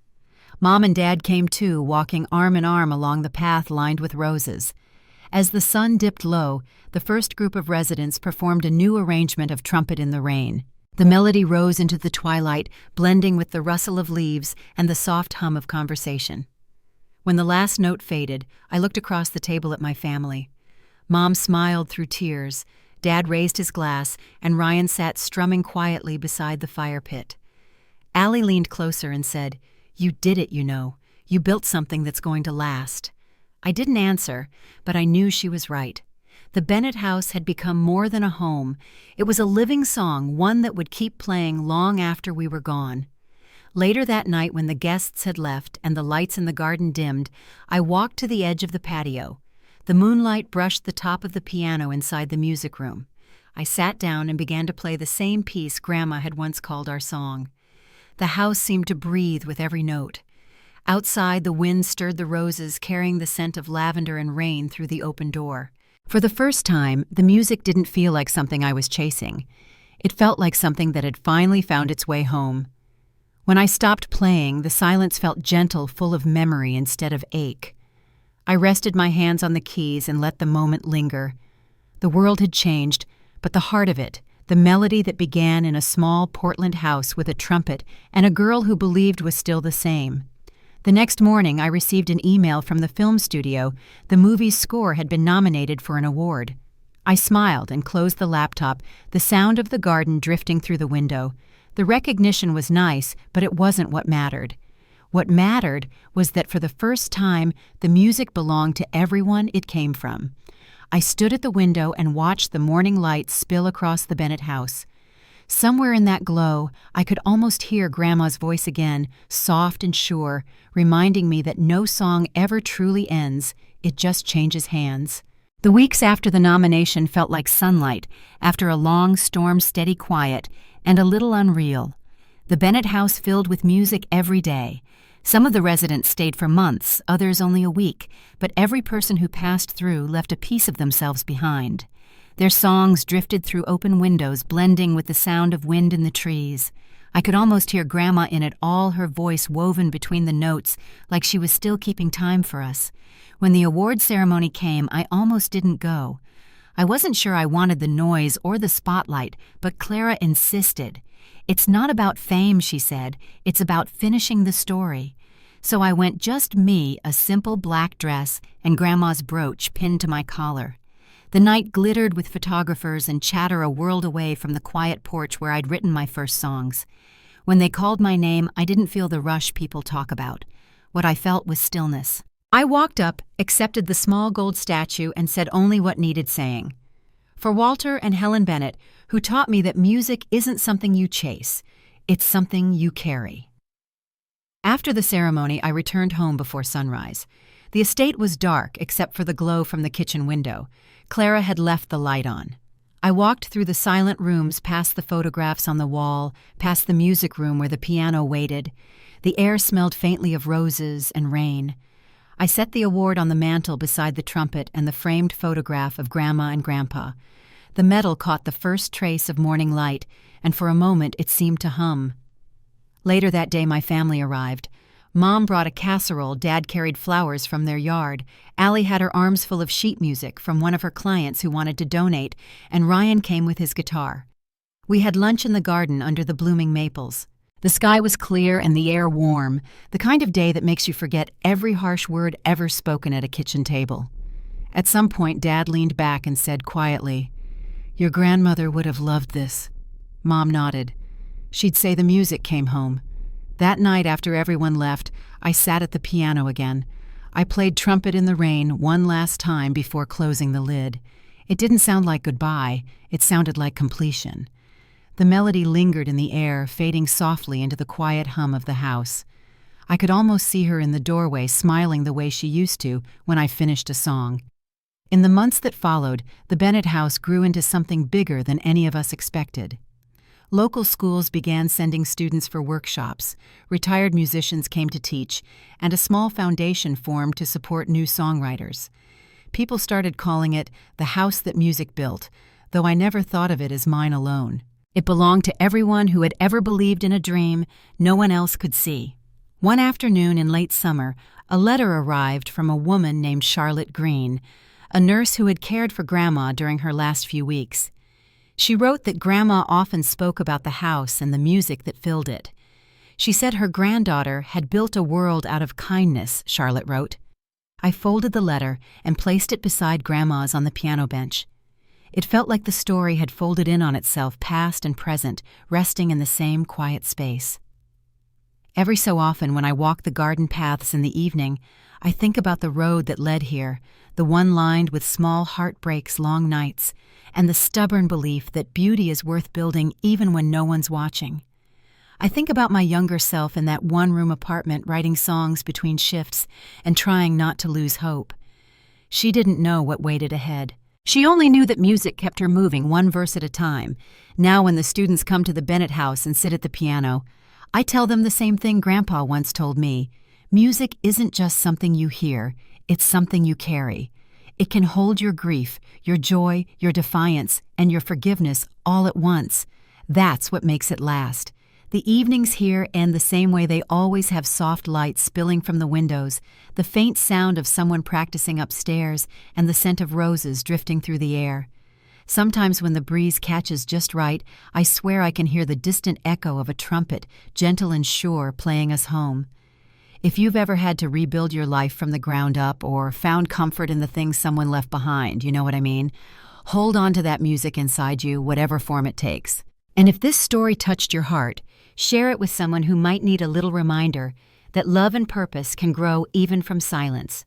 Mom and Dad came too, walking arm in arm along the path lined with roses. As the sun dipped low, the first group of residents performed a new arrangement of Trumpet in the Rain. The melody rose into the twilight, blending with the rustle of leaves and the soft hum of conversation. When the last note faded, I looked across the table at my family. Mom smiled through tears, Dad raised his glass, and Ryan sat strumming quietly beside the fire pit. Allie leaned closer and said, "You did it, you know. You built something that's going to last." I didn't answer, but I knew she was right. The Bennett house had become more than a home. It was a living song, one that would keep playing long after we were gone. Later that night, when the guests had left and the lights in the garden dimmed, I walked to the edge of the patio. The moonlight brushed the top of the piano inside the music room. I sat down and began to play the same piece Grandma had once called our song. The house seemed to breathe with every note. Outside, the wind stirred the roses, carrying the scent of lavender and rain through the open door. For the first time, the music didn't feel like something I was chasing. It felt like something that had finally found its way home. When I stopped playing, the silence felt gentle, full of memory instead of ache. I rested my hands on the keys and let the moment linger. The world had changed, but the heart of it, the melody that began in a small Portland house with a trumpet and a girl who believed was still the same. The next morning, I received an email from the film studio. The movie's score had been nominated for an award. I smiled and closed the laptop, the sound of the garden drifting through the window. The recognition was nice, but it wasn't what mattered. What mattered was that for the first time, the music belonged to everyone it came from. I stood at the window and watched the morning light spill across the Bennett house. Somewhere in that glow, I could almost hear Grandma's voice again, soft and sure, reminding me that no song ever truly ends, it just changes hands. The weeks after the nomination felt like sunlight, after a long storm, steady quiet, and a little unreal. The Bennett house filled with music every day. Some of the residents stayed for months, others only a week, but every person who passed through left a piece of themselves behind. Their songs drifted through open windows, blending with the sound of wind in the trees. I could almost hear Grandma in it all, her voice woven between the notes, like she was still keeping time for us. When the award ceremony came, I almost didn't go. I wasn't sure I wanted the noise or the spotlight, but Clara insisted. "It's not about fame," she said. "It's about finishing the story." So I went, just me, a simple black dress, and Grandma's brooch pinned to my collar. The night glittered with photographers and chatter a world away from the quiet porch where I'd written my first songs. When they called my name, I didn't feel the rush people talk about. What I felt was stillness. I walked up, accepted the small gold statue, and said only what needed saying. For Walter and Helen Bennett, who taught me that music isn't something you chase, it's something you carry. After the ceremony, I returned home before sunrise. The estate was dark except for the glow from the kitchen window. Clara had left the light on. I walked through the silent rooms, past the photographs on the wall, past the music room where the piano waited. The air smelled faintly of roses and rain. I set the award on the mantel beside the trumpet and the framed photograph of Grandma and Grandpa. The metal caught the first trace of morning light, and for a moment it seemed to hum. Later that day my family arrived. Mom brought a casserole, Dad carried flowers from their yard, Allie had her arms full of sheet music from one of her clients who wanted to donate, and Ryan came with his guitar. We had lunch in the garden under the blooming maples. The sky was clear and the air warm, the kind of day that makes you forget every harsh word ever spoken at a kitchen table. At some point, Dad leaned back and said quietly, "Your grandmother would have loved this." Mom nodded. She'd say the music came home. That night, after everyone left, I sat at the piano again. I played Trumpet in the Rain one last time before closing the lid. It didn't sound like goodbye, it sounded like completion. The melody lingered in the air, fading softly into the quiet hum of the house. I could almost see her in the doorway, smiling the way she used to when I finished a song. In the months that followed, the Bennett house grew into something bigger than any of us expected. Local schools began sending students for workshops, retired musicians came to teach, and a small foundation formed to support new songwriters. People started calling it the house that music built, though I never thought of it as mine alone. It belonged to everyone who had ever believed in a dream no one else could see. One afternoon in late summer, a letter arrived from a woman named Charlotte Green, a nurse who had cared for Grandma during her last few weeks. She wrote that Grandma often spoke about the house and the music that filled it. She said her granddaughter had built a world out of kindness, Charlotte wrote. I folded the letter and placed it beside Grandma's on the piano bench. It felt like the story had folded in on itself, past and present, resting in the same quiet space. Every so often when I walk the garden paths in the evening, I think about the road that led here, the one lined with small heartbreaks, long nights, and the stubborn belief that beauty is worth building even when no one's watching. I think about my younger self in that one-room apartment writing songs between shifts and trying not to lose hope. She didn't know what waited ahead. She only knew that music kept her moving one verse at a time. Now when the students come to the Bennett house and sit at the piano, I tell them the same thing Grandpa once told me. Music isn't just something you hear, it's something you carry. It can hold your grief, your joy, your defiance, and your forgiveness all at once. That's what makes it last. The evenings here end the same way. They always have soft light spilling from the windows, the faint sound of someone practicing upstairs, and the scent of roses drifting through the air. Sometimes when the breeze catches just right, I swear I can hear the distant echo of a trumpet, gentle and sure, playing us home. If you've ever had to rebuild your life from the ground up or found comfort in the things someone left behind, you know what I mean? Hold on to that music inside you, whatever form it takes. And if this story touched your heart, share it with someone who might need a little reminder that love and purpose can grow even from silence.